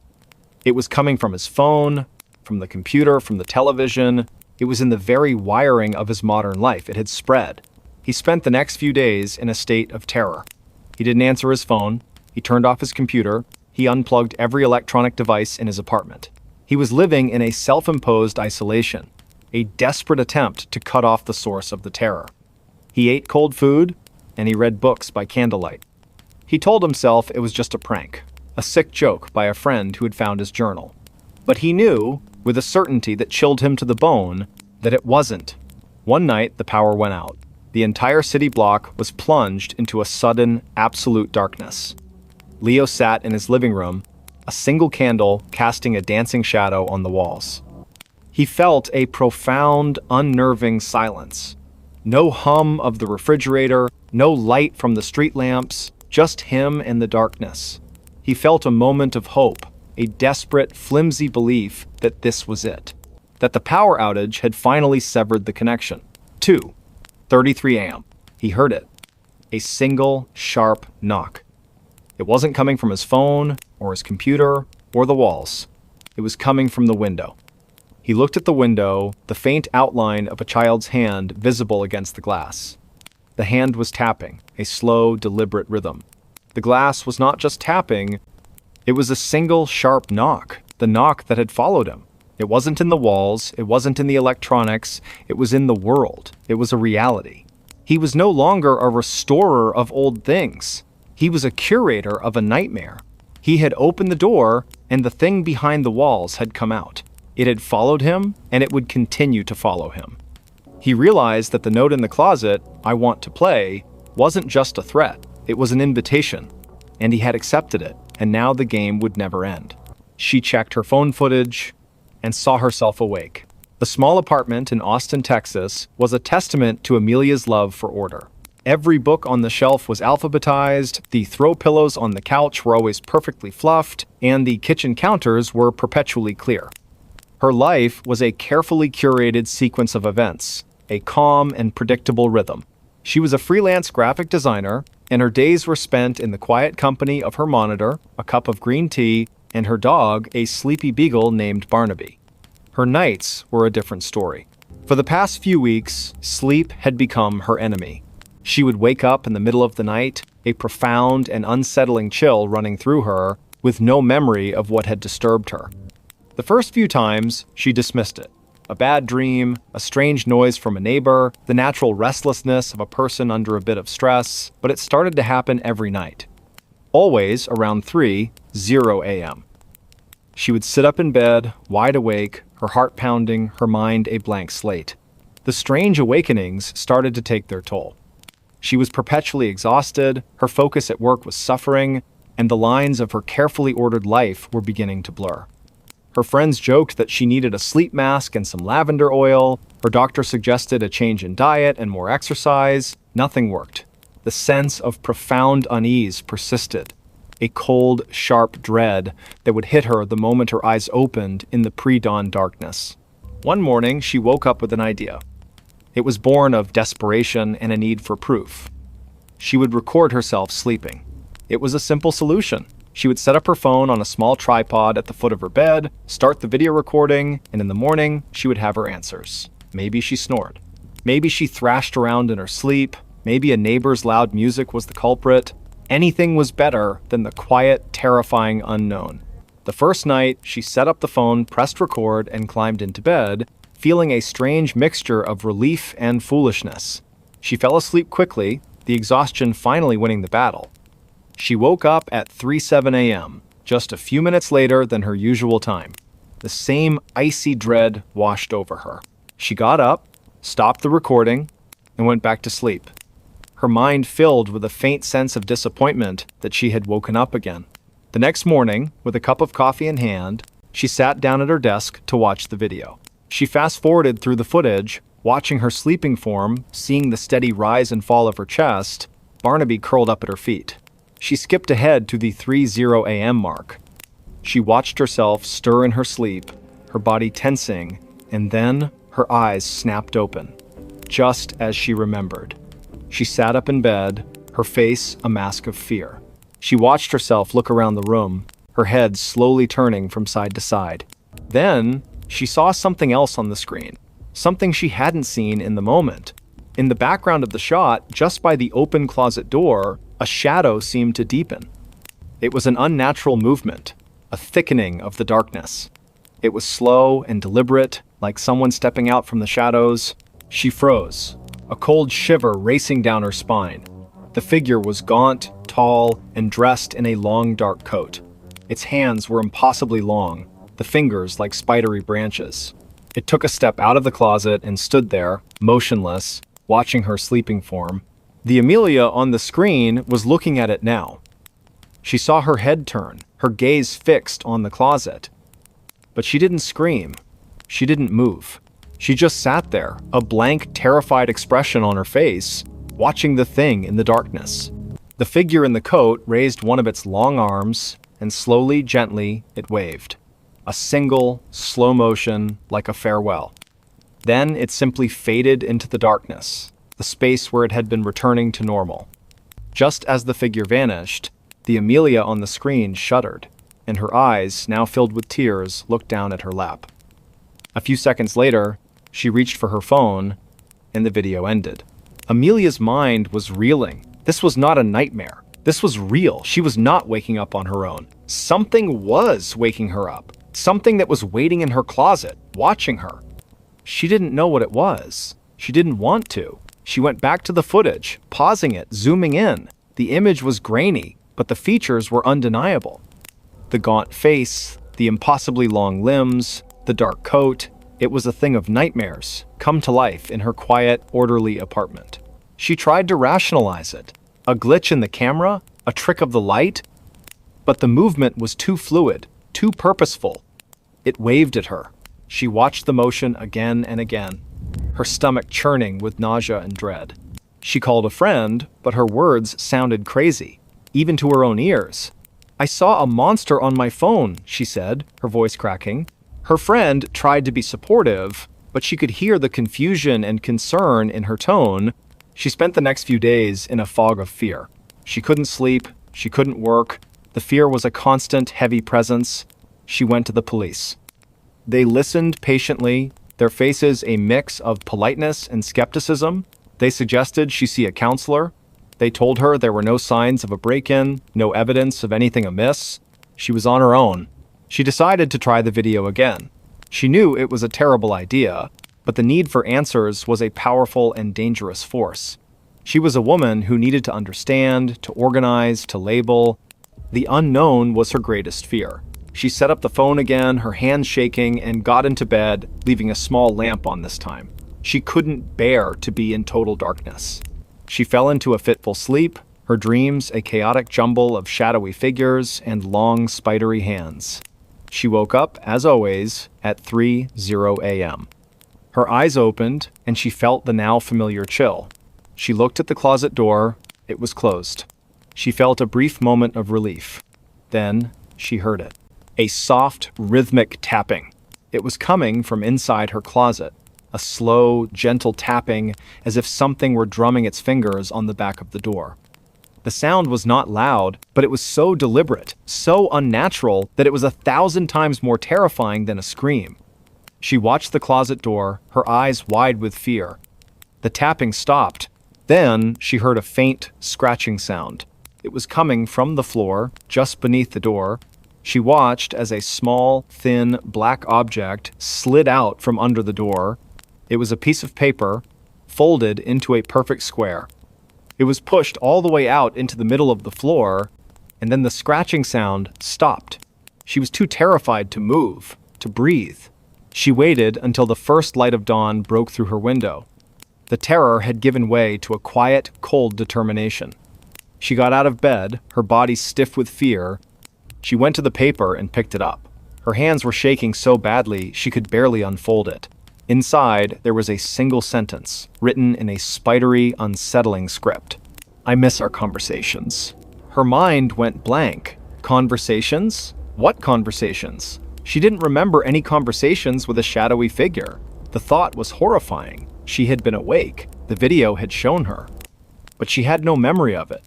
It was coming from his phone, from the computer, from the television. It was in the very wiring of his modern life. It had spread. He spent the next few days in a state of terror. He didn't answer his phone. He turned off his computer. He unplugged every electronic device in his apartment. He was living in a self-imposed isolation, a desperate attempt to cut off the source of the terror. He ate cold food, and he read books by candlelight. He told himself it was just a prank, a sick joke by a friend who had found his journal. But he knew, with a certainty that chilled him to the bone, that it wasn't. One night, the power went out. The entire city block was plunged into a sudden, absolute darkness. Leo sat in his living room, a single candle casting a dancing shadow on the walls. He felt a profound, unnerving silence. No hum of the refrigerator, no light from the street lamps, just him and the darkness. He felt a moment of hope, a desperate, flimsy belief that this was it, that the power outage had finally severed the connection. 2:33 a.m. He heard it. A single, sharp knock. It wasn't coming from his phone, or his computer, or the walls. It was coming from the window. He looked at the window, the faint outline of a child's hand visible against the glass. The hand was tapping, a slow, deliberate rhythm. The glass was not just tapping, it was a single, sharp knock, the knock that had followed him. It wasn't in the walls, it wasn't in the electronics, it was in the world. It was a reality. He was no longer a restorer of old things. He was a curator of a nightmare. He had opened the door, and the thing behind the walls had come out. It had followed him, and it would continue to follow him. He realized that the note in the closet, "I want to play," wasn't just a threat. It was an invitation, and he had accepted it, and now the game would never end. She checked her phone footage and saw herself awake. The small apartment in Austin, Texas, was a testament to Amelia's love for order. Every book on the shelf was alphabetized, the throw pillows on the couch were always perfectly fluffed, and the kitchen counters were perpetually clear. Her life was a carefully curated sequence of events, a calm and predictable rhythm. She was a freelance graphic designer, and her days were spent in the quiet company of her monitor, a cup of green tea, and her dog, a sleepy beagle named Barnaby. Her nights were a different story. For the past few weeks, sleep had become her enemy. She would wake up in the middle of the night, a profound and unsettling chill running through her, with no memory of what had disturbed her. The first few times, she dismissed it. A bad dream, a strange noise from a neighbor, the natural restlessness of a person under a bit of stress, but it started to happen every night. Always around 3:00 a.m. She would sit up in bed, wide awake, her heart pounding, her mind a blank slate. The strange awakenings started to take their toll. She was perpetually exhausted, her focus at work was suffering, and the lines of her carefully ordered life were beginning to blur. Her friends joked that she needed a sleep mask and some lavender oil. Her doctor suggested a change in diet and more exercise. Nothing worked. The sense of profound unease persisted, a cold, sharp dread that would hit her the moment her eyes opened in the pre-dawn darkness. One morning, she woke up with an idea. It was born of desperation and a need for proof. She would record herself sleeping. It was a simple solution. She would set up her phone on a small tripod at the foot of her bed, start the video recording, and in the morning, she would have her answers. Maybe she snored. Maybe she thrashed around in her sleep. Maybe a neighbor's loud music was the culprit. Anything was better than the quiet, terrifying unknown. The first night, she set up the phone, pressed record, and climbed into bed, feeling a strange mixture of relief and foolishness. She fell asleep quickly, the exhaustion finally winning the battle. She woke up at 3:07 a.m., just a few minutes later than her usual time. The same icy dread washed over her. She got up, stopped the recording, and went back to sleep. Her mind filled with a faint sense of disappointment that she had woken up again. The next morning, with a cup of coffee in hand, she sat down at her desk to watch the video. She fast-forwarded through the footage, watching her sleeping form, seeing the steady rise and fall of her chest, Barnaby curled up at her feet. She skipped ahead to the 3:00 a.m. mark. She watched herself stir in her sleep, her body tensing, and then her eyes snapped open, just as she remembered. She sat up in bed, her face a mask of fear. She watched herself look around the room, her head slowly turning from side to side. Then, she saw something else on the screen, something she hadn't seen in the moment. In the background of the shot, just by the open closet door, a shadow seemed to deepen. It was an unnatural movement, a thickening of the darkness. It was slow and deliberate, like someone stepping out from the shadows. She froze, a cold shiver racing down her spine. The figure was gaunt, tall, and dressed in a long dark coat. Its hands were impossibly long, the fingers like spidery branches. It took a step out of the closet and stood there, motionless, watching her sleeping form. The Amelia on the screen was looking at it now. She saw her head turn, her gaze fixed on the closet. But she didn't scream. She didn't move. She just sat there, a blank, terrified expression on her face, watching the thing in the darkness. The figure in the coat raised one of its long arms, and slowly, gently, it waved. A single, slow motion, like a farewell. Then it simply faded into the darkness, the space where it had been returning to normal. Just as the figure vanished, the Amelia on the screen shuddered. and her eyes, now filled with tears, looked down at her lap. A few seconds later, she reached for her phone, and the video ended. Amelia's mind was reeling. This was not a nightmare. This was real. She was not waking up on her own. Something was waking her up. Something that was waiting in her closet, watching her. She didn't know what it was. She didn't want to. She went back to the footage, pausing it, zooming in. The image was grainy, but the features were undeniable. The gaunt face, the impossibly long limbs, the dark coat. It was a thing of nightmares, come to life in her quiet, orderly apartment. She tried to rationalize it. A glitch in the camera? A trick of the light? But the movement was too fluid, too purposeful. It waved at her. She watched the motion again and again, her stomach churning with nausea and dread. She called a friend, but her words sounded crazy, even to her own ears. "I saw a monster on my phone," she said, her voice cracking. Her friend tried to be supportive, but she could hear the confusion and concern in her tone. She spent the next few days in a fog of fear. She couldn't sleep, she couldn't work. The fear was a constant, heavy presence. She went to the police. They listened patiently, their faces a mix of politeness and skepticism. They suggested she see a counselor. They told her there were no signs of a break-in, no evidence of anything amiss. She was on her own. She decided to try the video again. She knew it was a terrible idea, but the need for answers was a powerful and dangerous force. She was a woman who needed to understand, to organize, to label. The unknown was her greatest fear. She set up the phone again, her hands shaking, and got into bed, leaving a small lamp on this time. She couldn't bear to be in total darkness. She fell into a fitful sleep, her dreams a chaotic jumble of shadowy figures and long, spidery hands. She woke up, as always, at 3:00 a.m. Her eyes opened, and she felt the now familiar chill. She looked at the closet door. It was closed. She felt a brief moment of relief. Then she heard it. A soft, rhythmic tapping. It was coming from inside her closet. A slow, gentle tapping, as if something were drumming its fingers on the back of the door. The sound was not loud, but it was so deliberate, so unnatural, that it was 1,000 times more terrifying than a scream. She watched the closet door, her eyes wide with fear. The tapping stopped. Then she heard a faint, scratching sound. It was coming from the floor, just beneath the door. She watched as a small, thin, black object slid out from under the door. It was a piece of paper, folded into a perfect square. It was pushed all the way out into the middle of the floor, and then the scratching sound stopped. She was too terrified to move, to breathe. She waited until the first light of dawn broke through her window. The terror had given way to a quiet, cold determination. She got out of bed, her body stiff with fear. She went to the paper and picked it up. Her hands were shaking so badly she could barely unfold it. Inside, there was a single sentence, written in a spidery, unsettling script. "I miss our conversations." Her mind went blank. Conversations? What conversations? She didn't remember any conversations with a shadowy figure. The thought was horrifying. She had been awake. The video had shown her. But she had no memory of it.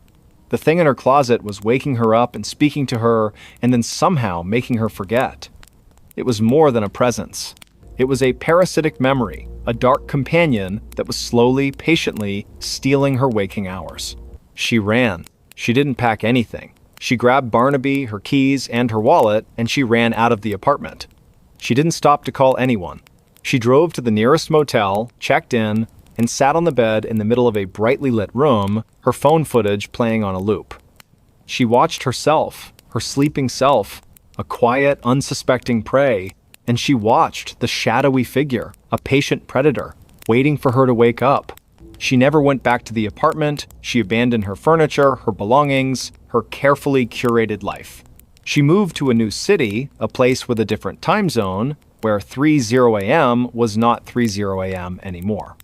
The thing in her closet was waking her up and speaking to her, and then somehow making her forget. It was more than a presence. It was a parasitic memory, a dark companion that was slowly, patiently stealing her waking hours. She ran. She didn't pack anything. She grabbed Barnaby, her keys, and her wallet, and she ran out of the apartment. She didn't stop to call anyone. She drove to the nearest motel, checked in, and sat on the bed in the middle of a brightly lit room, her phone footage playing on a loop. She watched herself, her sleeping self, a quiet, unsuspecting prey, and she watched the shadowy figure, a patient predator, waiting for her to wake up. She never went back to the apartment. She abandoned her furniture, her belongings, her carefully curated life. She moved to a new city, a place with a different time zone, where 3:00 a.m. was not 3:00 a.m. anymore.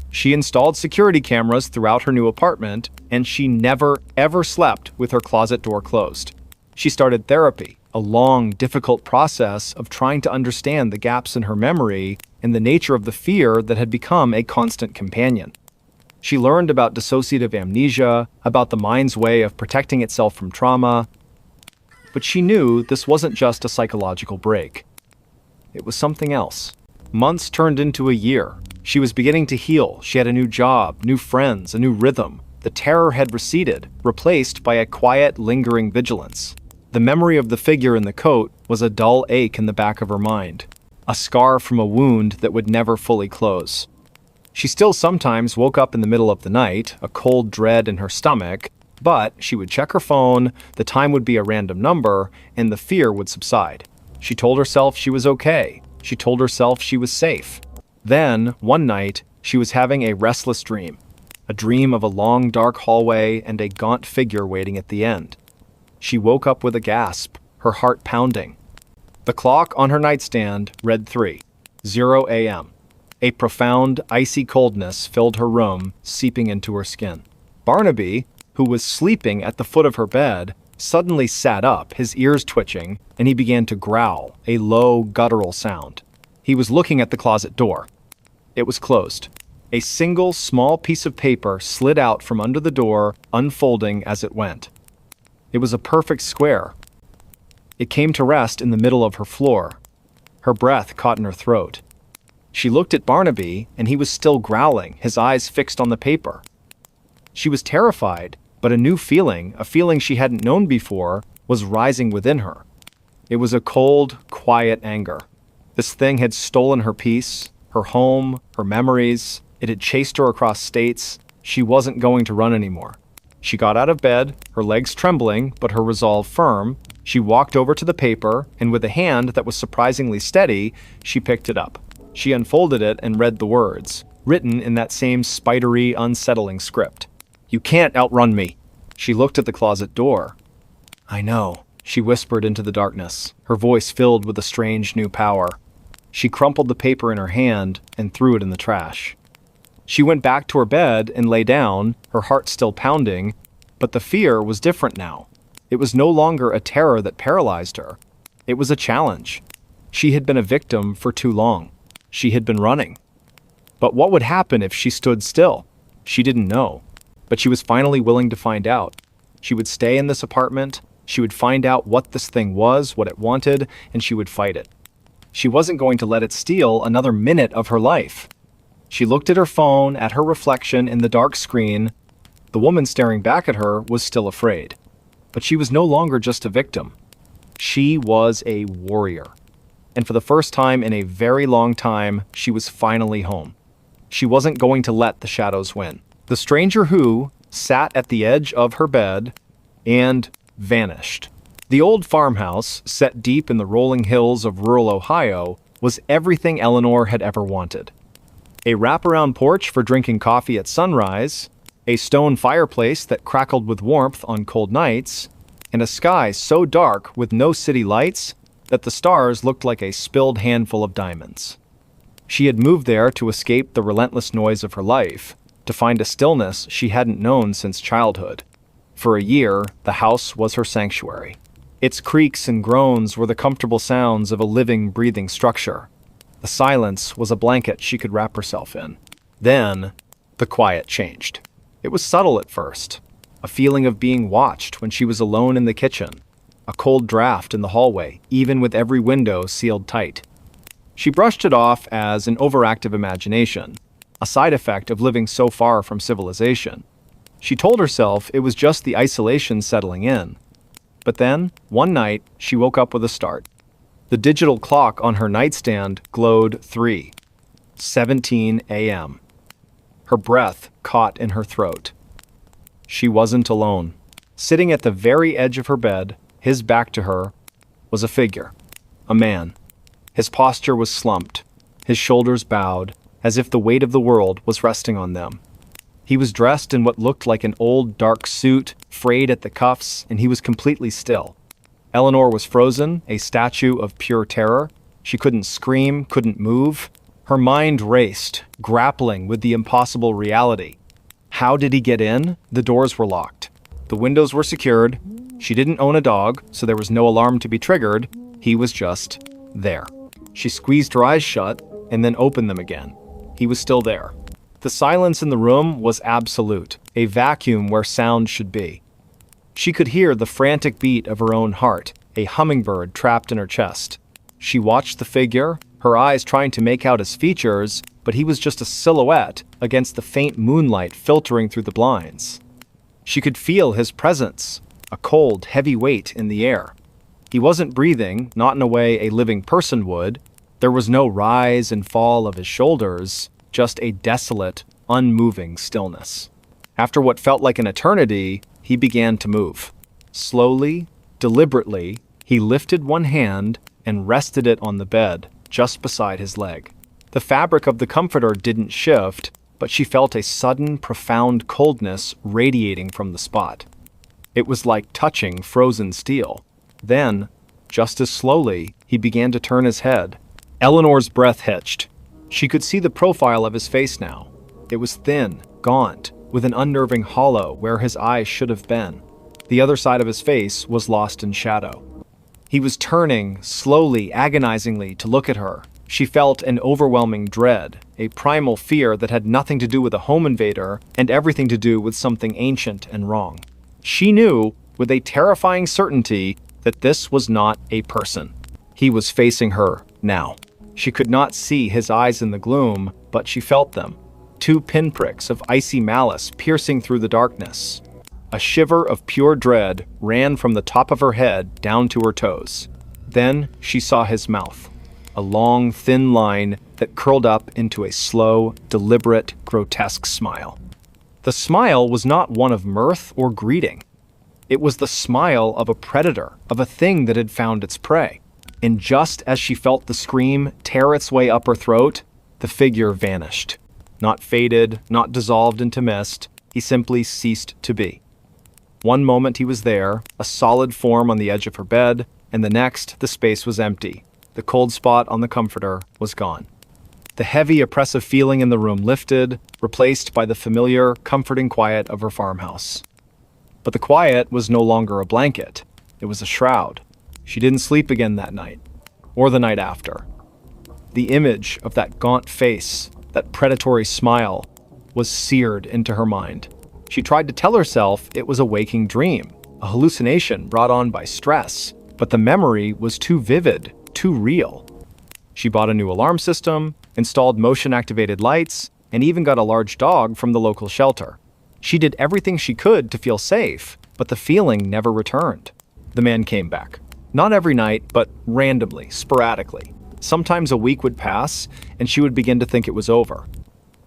She installed security cameras throughout her new apartment, and she never, ever slept with her closet door closed. She started therapy, a long, difficult process of trying to understand the gaps in her memory and the nature of the fear that had become a constant companion. She learned about dissociative amnesia, about the mind's way of protecting itself from trauma. But she knew this wasn't just a psychological break. It was something else. Months turned into a year. She was beginning to heal. She had a new job, new friends, a new rhythm. The terror had receded, replaced by a quiet, lingering vigilance. The memory of the figure in the coat was a dull ache in the back of her mind, a scar from a wound that would never fully close. She still sometimes woke up in the middle of the night, a cold dread in her stomach, but she would check her phone, the time would be a random number, and the fear would subside. She told herself she was okay. She told herself she was safe. Then, one night, she was having a restless dream. A dream of a long, dark hallway and a gaunt figure waiting at the end. She woke up with a gasp, her heart pounding. The clock on her nightstand read 3:00 a.m. A profound, icy coldness filled her room, seeping into her skin. Barnaby, who was sleeping at the foot of her bed, suddenly sat up, his ears twitching, and he began to growl, a low, guttural sound. He was looking at the closet door. It was closed. A single, small piece of paper slid out from under the door, unfolding as it went. It was a perfect square. It came to rest in the middle of her floor. Her breath caught in her throat. She looked at Barnaby, and he was still growling, his eyes fixed on the paper. She was terrified, but a new feeling, a feeling she hadn't known before, was rising within her. It was a cold, quiet anger. This thing had stolen her peace, her home, her memories. It had chased her across states. She wasn't going to run anymore. She got out of bed, her legs trembling, but her resolve firm. She walked over to the paper, and with a hand that was surprisingly steady, she picked it up. She unfolded it and read the words, written in that same spidery, unsettling script. "You can't outrun me." She looked at the closet door. "I know," she whispered into the darkness, her voice filled with a strange new power. She crumpled the paper in her hand and threw it in the trash. She went back to her bed and lay down, her heart still pounding, but the fear was different now. It was no longer a terror that paralyzed her. It was a challenge. She had been a victim for too long. She had been running. But what would happen if she stood still? She didn't know. But she was finally willing to find out. She would stay in this apartment, she would find out what this thing was, what it wanted, and she would fight it. She wasn't going to let it steal another minute of her life. She looked at her phone, at her reflection in the dark screen. The woman staring back at her was still afraid. But she was no longer just a victim. She was a warrior. And for the first time in a very long time, she was finally home. She wasn't going to let the shadows win. The stranger who sat at the edge of her bed and vanished. The old farmhouse, set deep in the rolling hills of rural Ohio, was everything Eleanor had ever wanted. A wraparound porch for drinking coffee at sunrise, a stone fireplace that crackled with warmth on cold nights, and a sky so dark with no city lights that the stars looked like a spilled handful of diamonds. She had moved there to escape the relentless noise of her life, to find a stillness she hadn't known since childhood. For a year, the house was her sanctuary. Its creaks and groans were the comfortable sounds of a living, breathing structure. The silence was a blanket she could wrap herself in. Then, the quiet changed. It was subtle at first. A feeling of being watched when she was alone in the kitchen. A cold draft in the hallway, even with every window sealed tight. She brushed it off as an overactive imagination, a side effect of living so far from civilization. She told herself it was just the isolation settling in. But then, one night, she woke up with a start. The digital clock on her nightstand glowed 3:17 a.m. Her breath caught in her throat. She wasn't alone. Sitting at the very edge of her bed, his back to her, was a figure. A man. His posture was slumped, his shoulders bowed, as if the weight of the world was resting on them. He was dressed in what looked like an old, dark suit, frayed at the cuffs, and he was completely still. Eleanor was frozen, a statue of pure terror. She couldn't scream, couldn't move. Her mind raced, grappling with the impossible reality. How did he get in? The doors were locked. The windows were secured. She didn't own a dog, so there was no alarm to be triggered. He was just there. She squeezed her eyes shut and then opened them again. He was still there. The silence in the room was absolute, a vacuum where sound should be. She could hear the frantic beat of her own heart, a hummingbird trapped in her chest. She watched the figure, her eyes trying to make out his features, but he was just a silhouette against the faint moonlight filtering through the blinds. She could feel his presence, a cold, heavy weight in the air. He wasn't breathing, not in a way a living person would. There was no rise and fall of his shoulders, just a desolate, unmoving stillness. After what felt like an eternity, he began to move. Slowly, deliberately, he lifted one hand and rested it on the bed, just beside his leg. The fabric of the comforter didn't shift, but she felt a sudden, profound coldness radiating from the spot. It was like touching frozen steel. Then, just as slowly, he began to turn his head. Eleanor's breath hitched. She could see the profile of his face now. It was thin, gaunt, with an unnerving hollow where his eyes should have been. The other side of his face was lost in shadow. He was turning, slowly, agonizingly, to look at her. She felt an overwhelming dread, a primal fear that had nothing to do with a home invader and everything to do with something ancient and wrong. She knew, with a terrifying certainty, that this was not a person. He was facing her, now. She could not see his eyes in the gloom, but she felt them. 2 pinpricks of icy malice piercing through the darkness. A shiver of pure dread ran from the top of her head down to her toes. Then she saw his mouth. A long, thin line that curled up into a slow, deliberate, grotesque smile. The smile was not one of mirth or greeting. It was the smile of a predator, of a thing that had found its prey. And just as she felt the scream tear its way up her throat, the figure vanished. Not faded, not dissolved into mist, he simply ceased to be. One moment he was there, a solid form on the edge of her bed, and the next the space was empty. The cold spot on the comforter was gone. The heavy, oppressive feeling in the room lifted, replaced by the familiar, comforting quiet of her farmhouse. But the quiet was no longer a blanket. It was a shroud. She didn't sleep again that night, or the night after. The image of that gaunt face, that predatory smile, was seared into her mind. She tried to tell herself it was a waking dream, a hallucination brought on by stress, but the memory was too vivid, too real. She bought a new alarm system, installed motion-activated lights, and even got a large dog from the local shelter. She did everything she could to feel safe, but the feeling never returned. The man came back. Not every night, but randomly, sporadically. Sometimes a week would pass, and she would begin to think it was over.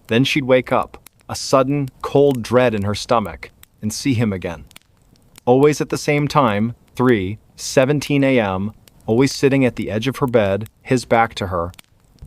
Then she'd wake up, a sudden, cold dread in her stomach, and see him again. Always at the same time, 3:17 a.m., always sitting at the edge of her bed, his back to her.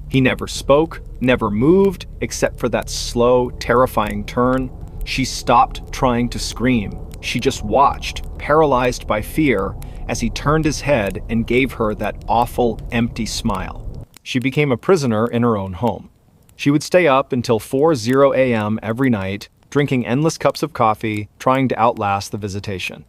He never spoke, never moved, except for that slow, terrifying turn. She stopped trying to scream. She just watched, paralyzed by fear, as he turned his head and gave her that awful, empty smile. She became a prisoner in her own home. She would stay up until 4:00 a.m. every night, drinking endless cups of coffee, trying to outlast the visitation.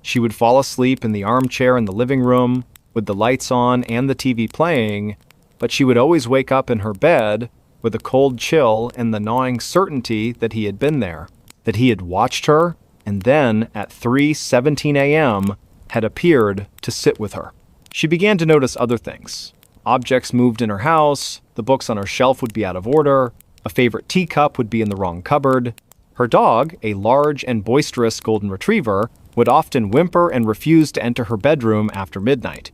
She would fall asleep in the armchair in the living room, with the lights on and the TV playing, but she would always wake up in her bed with a cold chill and the gnawing certainty that he had been there, that he had watched her, and then at 3:17 a.m. had appeared to sit with her. She began to notice other things. Objects moved in her house, the books on her shelf would be out of order, a favorite teacup would be in the wrong cupboard. Her dog, a large and boisterous golden retriever, would often whimper and refuse to enter her bedroom after midnight.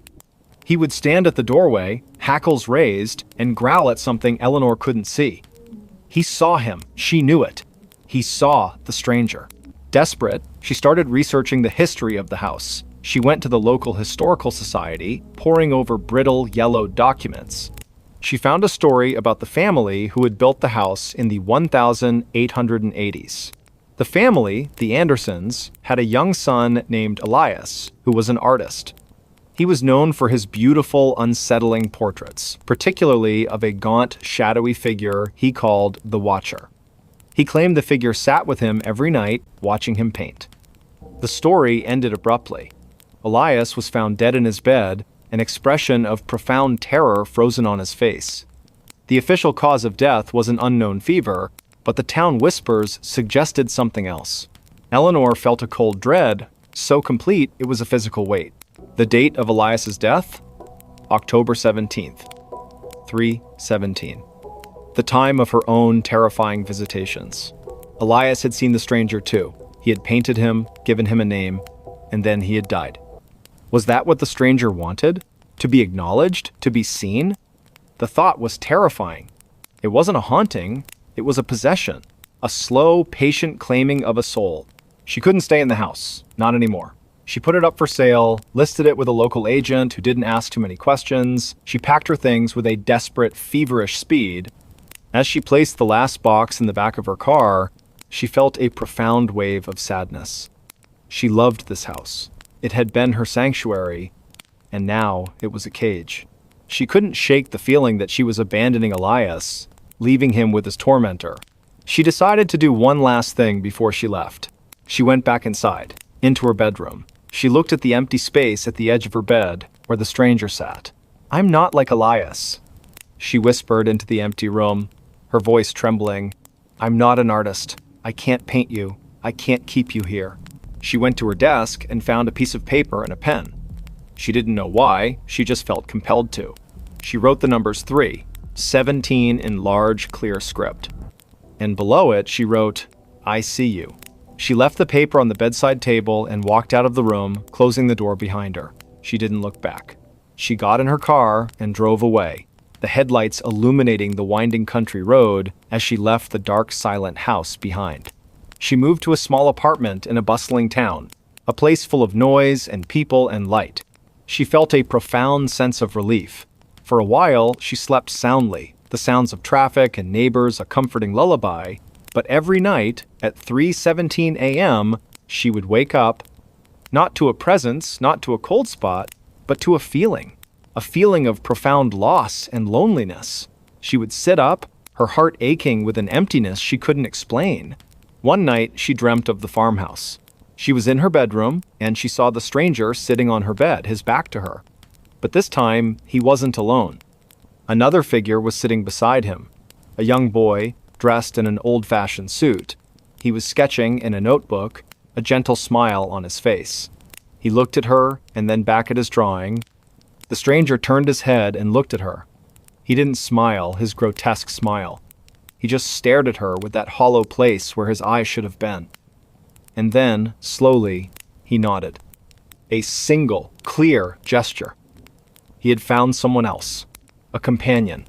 He would stand at the doorway, hackles raised, and growl at something Eleanor couldn't see. He saw him. She knew it. He saw the stranger. Desperate, she started researching the history of the house. She went to the local historical society, poring over brittle, yellowed documents. She found a story about the family who had built the house in the 1880s. The family, the Andersons, had a young son named Elias, who was an artist. He was known for his beautiful, unsettling portraits, particularly of a gaunt, shadowy figure he called the Watcher. He claimed the figure sat with him every night, watching him paint. The story ended abruptly. Elias was found dead in his bed, an expression of profound terror frozen on his face. The official cause of death was an unknown fever, but the town whispers suggested something else. Eleanor felt a cold dread, so complete it was a physical weight. The date of Elias's death? October 17th, 3:17. The time of her own terrifying visitations. Elias had seen the stranger too. He had painted him, given him a name, and then he had died. Was that what the stranger wanted? To be acknowledged? To be seen? The thought was terrifying. It wasn't a haunting, it was a possession. A slow, patient claiming of a soul. She couldn't stay in the house. Not anymore. She put it up for sale, listed it with a local agent who didn't ask too many questions. She packed her things with a desperate, feverish speed. As she placed the last box in the back of her car, she felt a profound wave of sadness. She loved this house. It had been her sanctuary, and now it was a cage. She couldn't shake the feeling that she was abandoning Elias, leaving him with his tormentor. She decided to do one last thing before she left. She went back inside, into her bedroom. She looked at the empty space at the edge of her bed, where the stranger sat. "I'm not like Elias," she whispered into the empty room, her voice trembling. "I'm not an artist. I can't paint you. I can't keep you here." She went to her desk and found a piece of paper and a pen. She didn't know why, she just felt compelled to. She wrote the numbers 3:17 in large, clear script. And below it, she wrote, "I see you." She left the paper on the bedside table and walked out of the room, closing the door behind her. She didn't look back. She got in her car and drove away, the headlights illuminating the winding country road as she left the dark, silent house behind. She moved to a small apartment in a bustling town, a place full of noise and people and light. She felt a profound sense of relief. For a while, she slept soundly, the sounds of traffic and neighbors a comforting lullaby. But every night, at 3:17 a.m., she would wake up, not to a presence, not to a cold spot, but to a feeling of profound loss and loneliness. She would sit up, her heart aching with an emptiness she couldn't explain. One night, she dreamt of the farmhouse. She was in her bedroom, and she saw the stranger sitting on her bed, his back to her. But this time, he wasn't alone. Another figure was sitting beside him, a young boy, dressed in an old-fashioned suit. He was sketching in a notebook, a gentle smile on his face. He looked at her and then back at his drawing. The stranger turned his head and looked at her. He didn't smile, his grotesque smile. He just stared at her with that hollow place where his eyes should have been. And then, slowly, he nodded. A single, clear gesture. He had found someone else, a companion,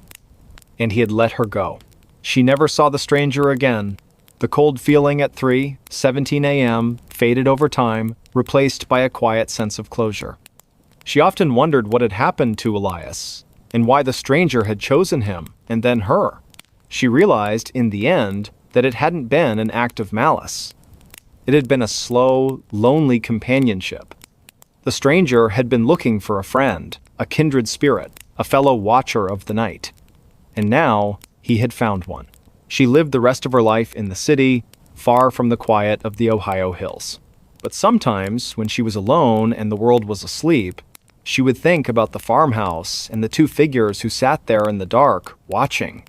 and he had let her go. She never saw the stranger again. The cold feeling at 3:17 a.m. faded over time, replaced by a quiet sense of closure. She often wondered what had happened to Elias, and why the stranger had chosen him, and then her. She realized, in the end, that it hadn't been an act of malice. It had been a slow, lonely companionship. The stranger had been looking for a friend, a kindred spirit, a fellow watcher of the night. And now, he had found one. She lived the rest of her life in the city, far from the quiet of the Ohio hills. But sometimes, when she was alone and the world was asleep, she would think about the farmhouse and the two figures who sat there in the dark, watching.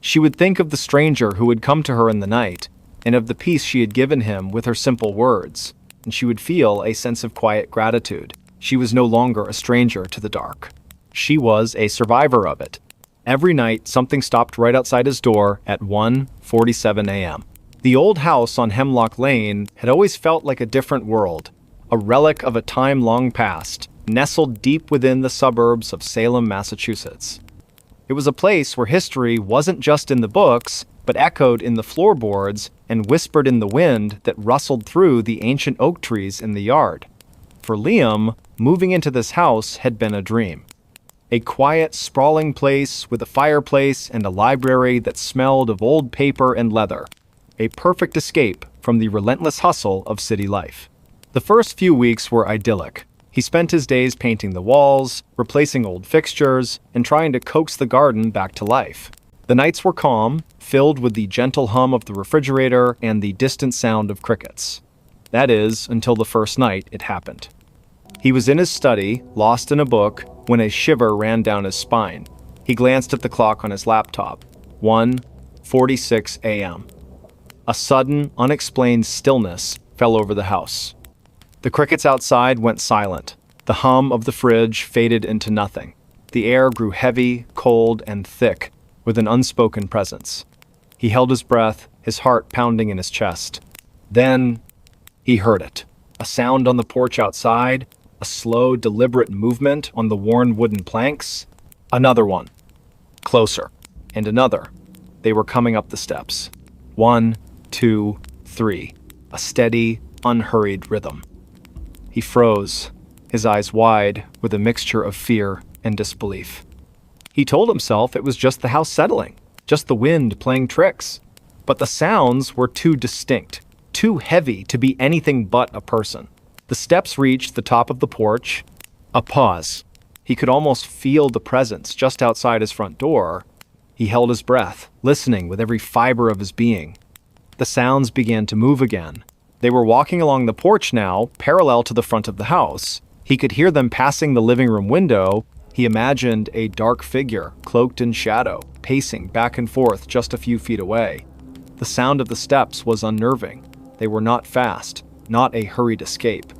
She would think of the stranger who had come to her in the night, and of the peace she had given him with her simple words, and she would feel a sense of quiet gratitude. She was no longer a stranger to the dark. She was a survivor of it. Every night, something stopped right outside his door at 1:47 a.m. The old house on Hemlock Lane had always felt like a different world, a relic of a time long past, nestled deep within the suburbs of Salem, Massachusetts. It was a place where history wasn't just in the books, but echoed in the floorboards and whispered in the wind that rustled through the ancient oak trees in the yard. For Liam, moving into this house had been a dream. A quiet, sprawling place with a fireplace and a library that smelled of old paper and leather. A perfect escape from the relentless hustle of city life. The first few weeks were idyllic. He spent his days painting the walls, replacing old fixtures, and trying to coax the garden back to life. The nights were calm, filled with the gentle hum of the refrigerator and the distant sound of crickets. That is, until the first night it happened. He was in his study, lost in a book, when a shiver ran down his spine. He glanced at the clock on his laptop. 1:46 a.m. A sudden, unexplained stillness fell over the house. The crickets outside went silent. The hum of the fridge faded into nothing. The air grew heavy, cold, and thick, with an unspoken presence. He held his breath, his heart pounding in his chest. Then he heard it. A sound on the porch outside, a slow, deliberate movement on the worn wooden planks. Another one. Closer. And another. They were coming up the steps. 1, 2, 3. A steady, unhurried rhythm. He froze, his eyes wide with a mixture of fear and disbelief. He told himself it was just the house settling, just the wind playing tricks. But the sounds were too distinct, too heavy to be anything but a person. The steps reached the top of the porch. A pause. He could almost feel the presence just outside his front door. He held his breath, listening with every fiber of his being. The sounds began to move again. They were walking along the porch now, parallel to the front of the house. He could hear them passing the living room window. He imagined a dark figure, cloaked in shadow, pacing back and forth just a few feet away. The sound of the steps was unnerving. They were not fast, not a hurried escape.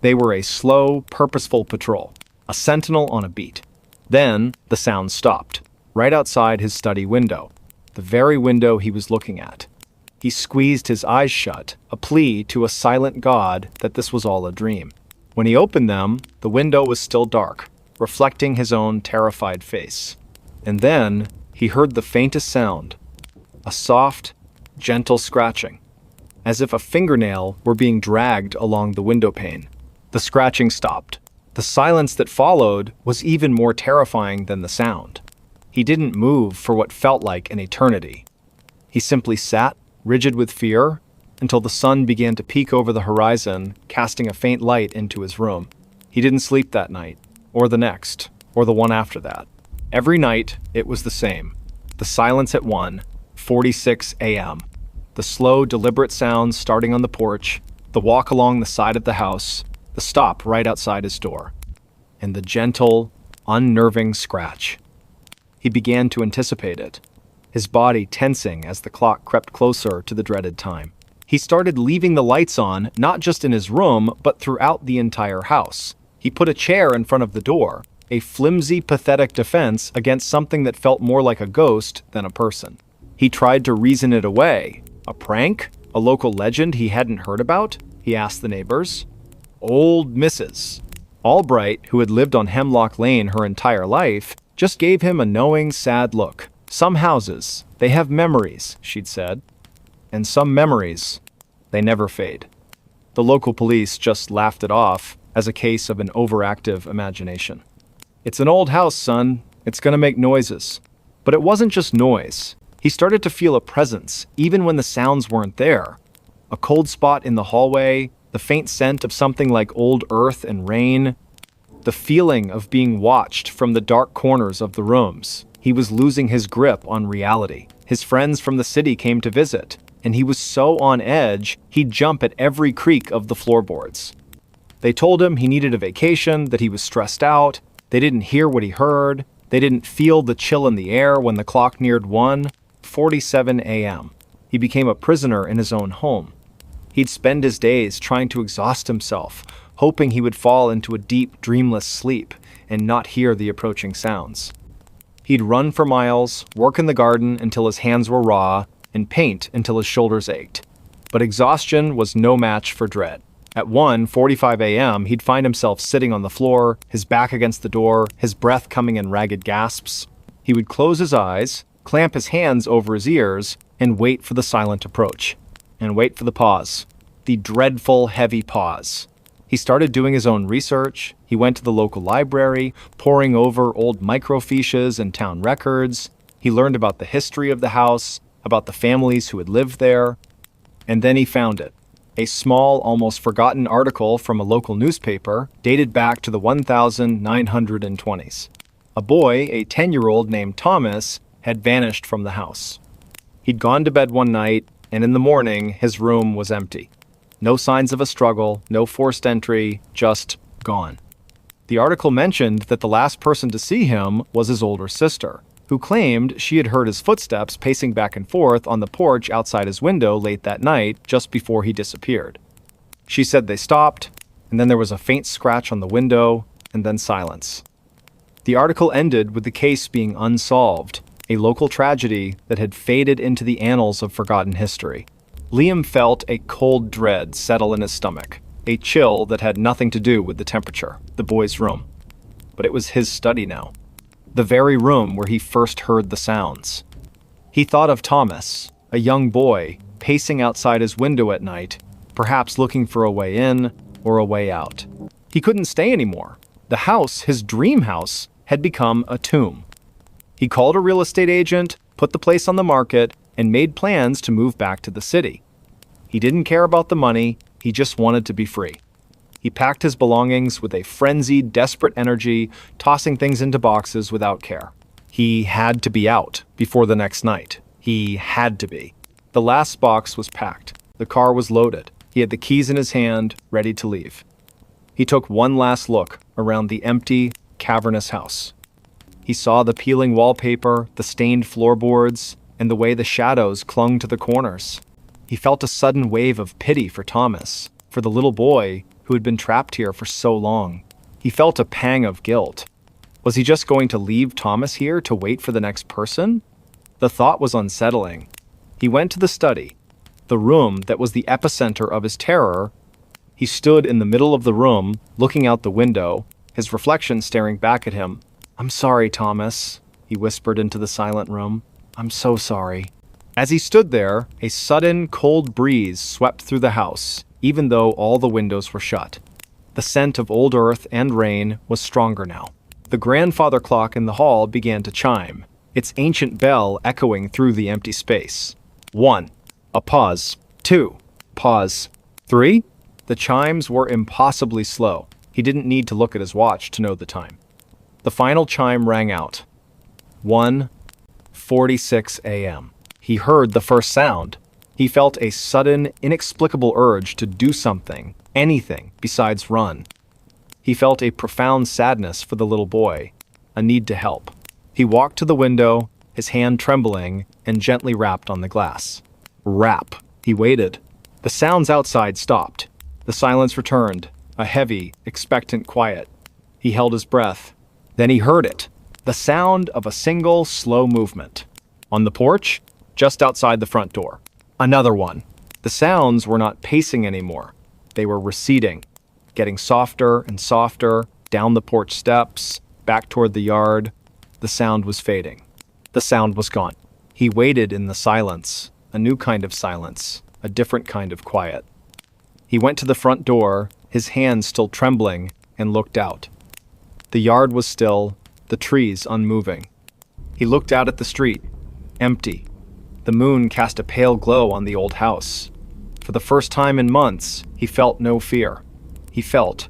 They were a slow, purposeful patrol, a sentinel on a beat. Then the sound stopped, right outside his study window, the very window he was looking at. He squeezed his eyes shut, a plea to a silent God that this was all a dream. When he opened them, the window was still dark, reflecting his own terrified face. And then he heard the faintest sound, a soft, gentle scratching, as if a fingernail were being dragged along the window pane. The scratching stopped. The silence that followed was even more terrifying than the sound. He didn't move for what felt like an eternity. He simply sat, rigid with fear, until the sun began to peek over the horizon, casting a faint light into his room. He didn't sleep that night, or the next, or the one after that. Every night, it was the same. The silence at 1:46 a.m. The slow, deliberate sounds starting on the porch, the walk along the side of the house, the stop right outside his door, and the gentle, unnerving scratch. He began to anticipate it, his body tensing as the clock crept closer to the dreaded time. He started leaving the lights on, not just in his room, but throughout the entire house. He put a chair in front of the door, a flimsy, pathetic defense against something that felt more like a ghost than a person. He tried to reason it away. A prank? A local legend he hadn't heard about? He asked the neighbors. Old Mrs. Albright, who had lived on Hemlock Lane her entire life, just gave him a knowing, sad look. Some houses, they have memories, she'd said. And some memories, they never fade. The local police just laughed it off as a case of an overactive imagination. It's an old house, son. It's gonna make noises. But it wasn't just noise. He started to feel a presence, even when the sounds weren't there. A cold spot in the hallway, the faint scent of something like old earth and rain, the feeling of being watched from the dark corners of the rooms. He was losing his grip on reality. His friends from the city came to visit, and he was so on edge, he'd jump at every creak of the floorboards. They told him he needed a vacation, that he was stressed out. They didn't hear what he heard. They didn't feel the chill in the air when the clock neared 1:47 a.m. He became a prisoner in his own home. He'd spend his days trying to exhaust himself, hoping he would fall into a deep, dreamless sleep and not hear the approaching sounds. He'd run for miles, work in the garden until his hands were raw, and paint until his shoulders ached. But exhaustion was no match for dread. At 1:45 a.m., he'd find himself sitting on the floor, his back against the door, his breath coming in ragged gasps. He would close his eyes, clamp his hands over his ears, and wait for the silent approach. And wait for the pause. The dreadful, heavy pause. He started doing his own research. He went to the local library, poring over old microfiches and town records. He learned about the history of the house, about the families who had lived there. And then he found it. A small, almost forgotten article from a local newspaper dated back to the 1920s. A boy, a 10-year-old named Thomas, had vanished from the house. He'd gone to bed one night, and in the morning, his room was empty. No signs of a struggle, no forced entry, just gone. The article mentioned that the last person to see him was his older sister, who claimed she had heard his footsteps pacing back and forth on the porch outside his window late that night, just before he disappeared. She said they stopped, and then there was a faint scratch on the window, and then silence. The article ended with the case being unsolved, a local tragedy that had faded into the annals of forgotten history. Liam felt a cold dread settle in his stomach, a chill that had nothing to do with the temperature, the boy's room. But it was his study now, the very room where he first heard the sounds. He thought of Thomas, a young boy, pacing outside his window at night, perhaps looking for a way in or a way out. He couldn't stay anymore. The house, his dream house, had become a tomb. He called a real estate agent, put the place on the market, and made plans to move back to the city. He didn't care about the money, he just wanted to be free. He packed his belongings with a frenzied, desperate energy, tossing things into boxes without care. He had to be out before the next night. He had to be. The last box was packed. The car was loaded. He had the keys in his hand, ready to leave. He took one last look around the empty, cavernous house. He saw the peeling wallpaper, the stained floorboards, and the way the shadows clung to the corners. He felt a sudden wave of pity for Thomas, for the little boy who had been trapped here for so long. He felt a pang of guilt. Was he just going to leave Thomas here to wait for the next person? The thought was unsettling. He went to the study, the room that was the epicenter of his terror. He stood in the middle of the room, looking out the window, his reflection staring back at him. "I'm sorry, Thomas," he whispered into the silent room. "I'm so sorry." As he stood there, a sudden, cold breeze swept through the house, even though all the windows were shut. The scent of old earth and rain was stronger now. The grandfather clock in the hall began to chime, its ancient bell echoing through the empty space. 1. A pause. 2. Pause. 3. The chimes were impossibly slow. He didn't need to look at his watch to know the time. The final chime rang out. 1:46 a.m. He heard the first sound. He felt a sudden, inexplicable urge to do something, anything, besides run. He felt a profound sadness for the little boy, a need to help. He walked to the window, his hand trembling, and gently rapped on the glass. Rap. He waited. The sounds outside stopped. The silence returned, a heavy, expectant quiet. He held his breath. Then he heard it, the sound of a single, slow movement. On the porch, just outside the front door. Another one. The sounds were not pacing anymore. They were receding, getting softer and softer, down the porch steps, back toward the yard. The sound was fading. The sound was gone. He waited in the silence, a new kind of silence, a different kind of quiet. He went to the front door, his hands still trembling, and looked out. The yard was still, the trees unmoving. He looked out at the street, empty. The moon cast a pale glow on the old house. For the first time in months, he felt no fear. He felt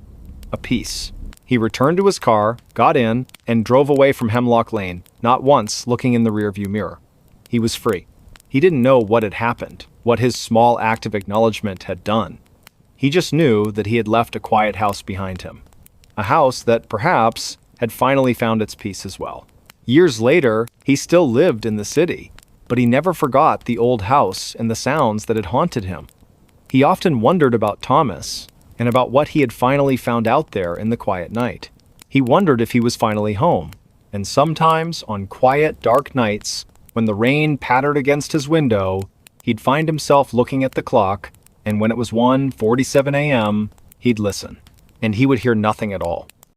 a peace. He returned to his car, got in, and drove away from Hemlock Lane, not once looking in the rearview mirror. He was free. He didn't know what had happened, what his small act of acknowledgement had done. He just knew that he had left a quiet house behind him. A house that, perhaps, had finally found its peace as well. Years later, he still lived in the city, but he never forgot the old house and the sounds that had haunted him. He often wondered about Thomas, and about what he had finally found out there in the quiet night. He wondered if he was finally home, and sometimes, on quiet, dark nights, when the rain pattered against his window, he'd find himself looking at the clock, and when it was 1:47 a.m., he'd listen, and he would hear nothing at all.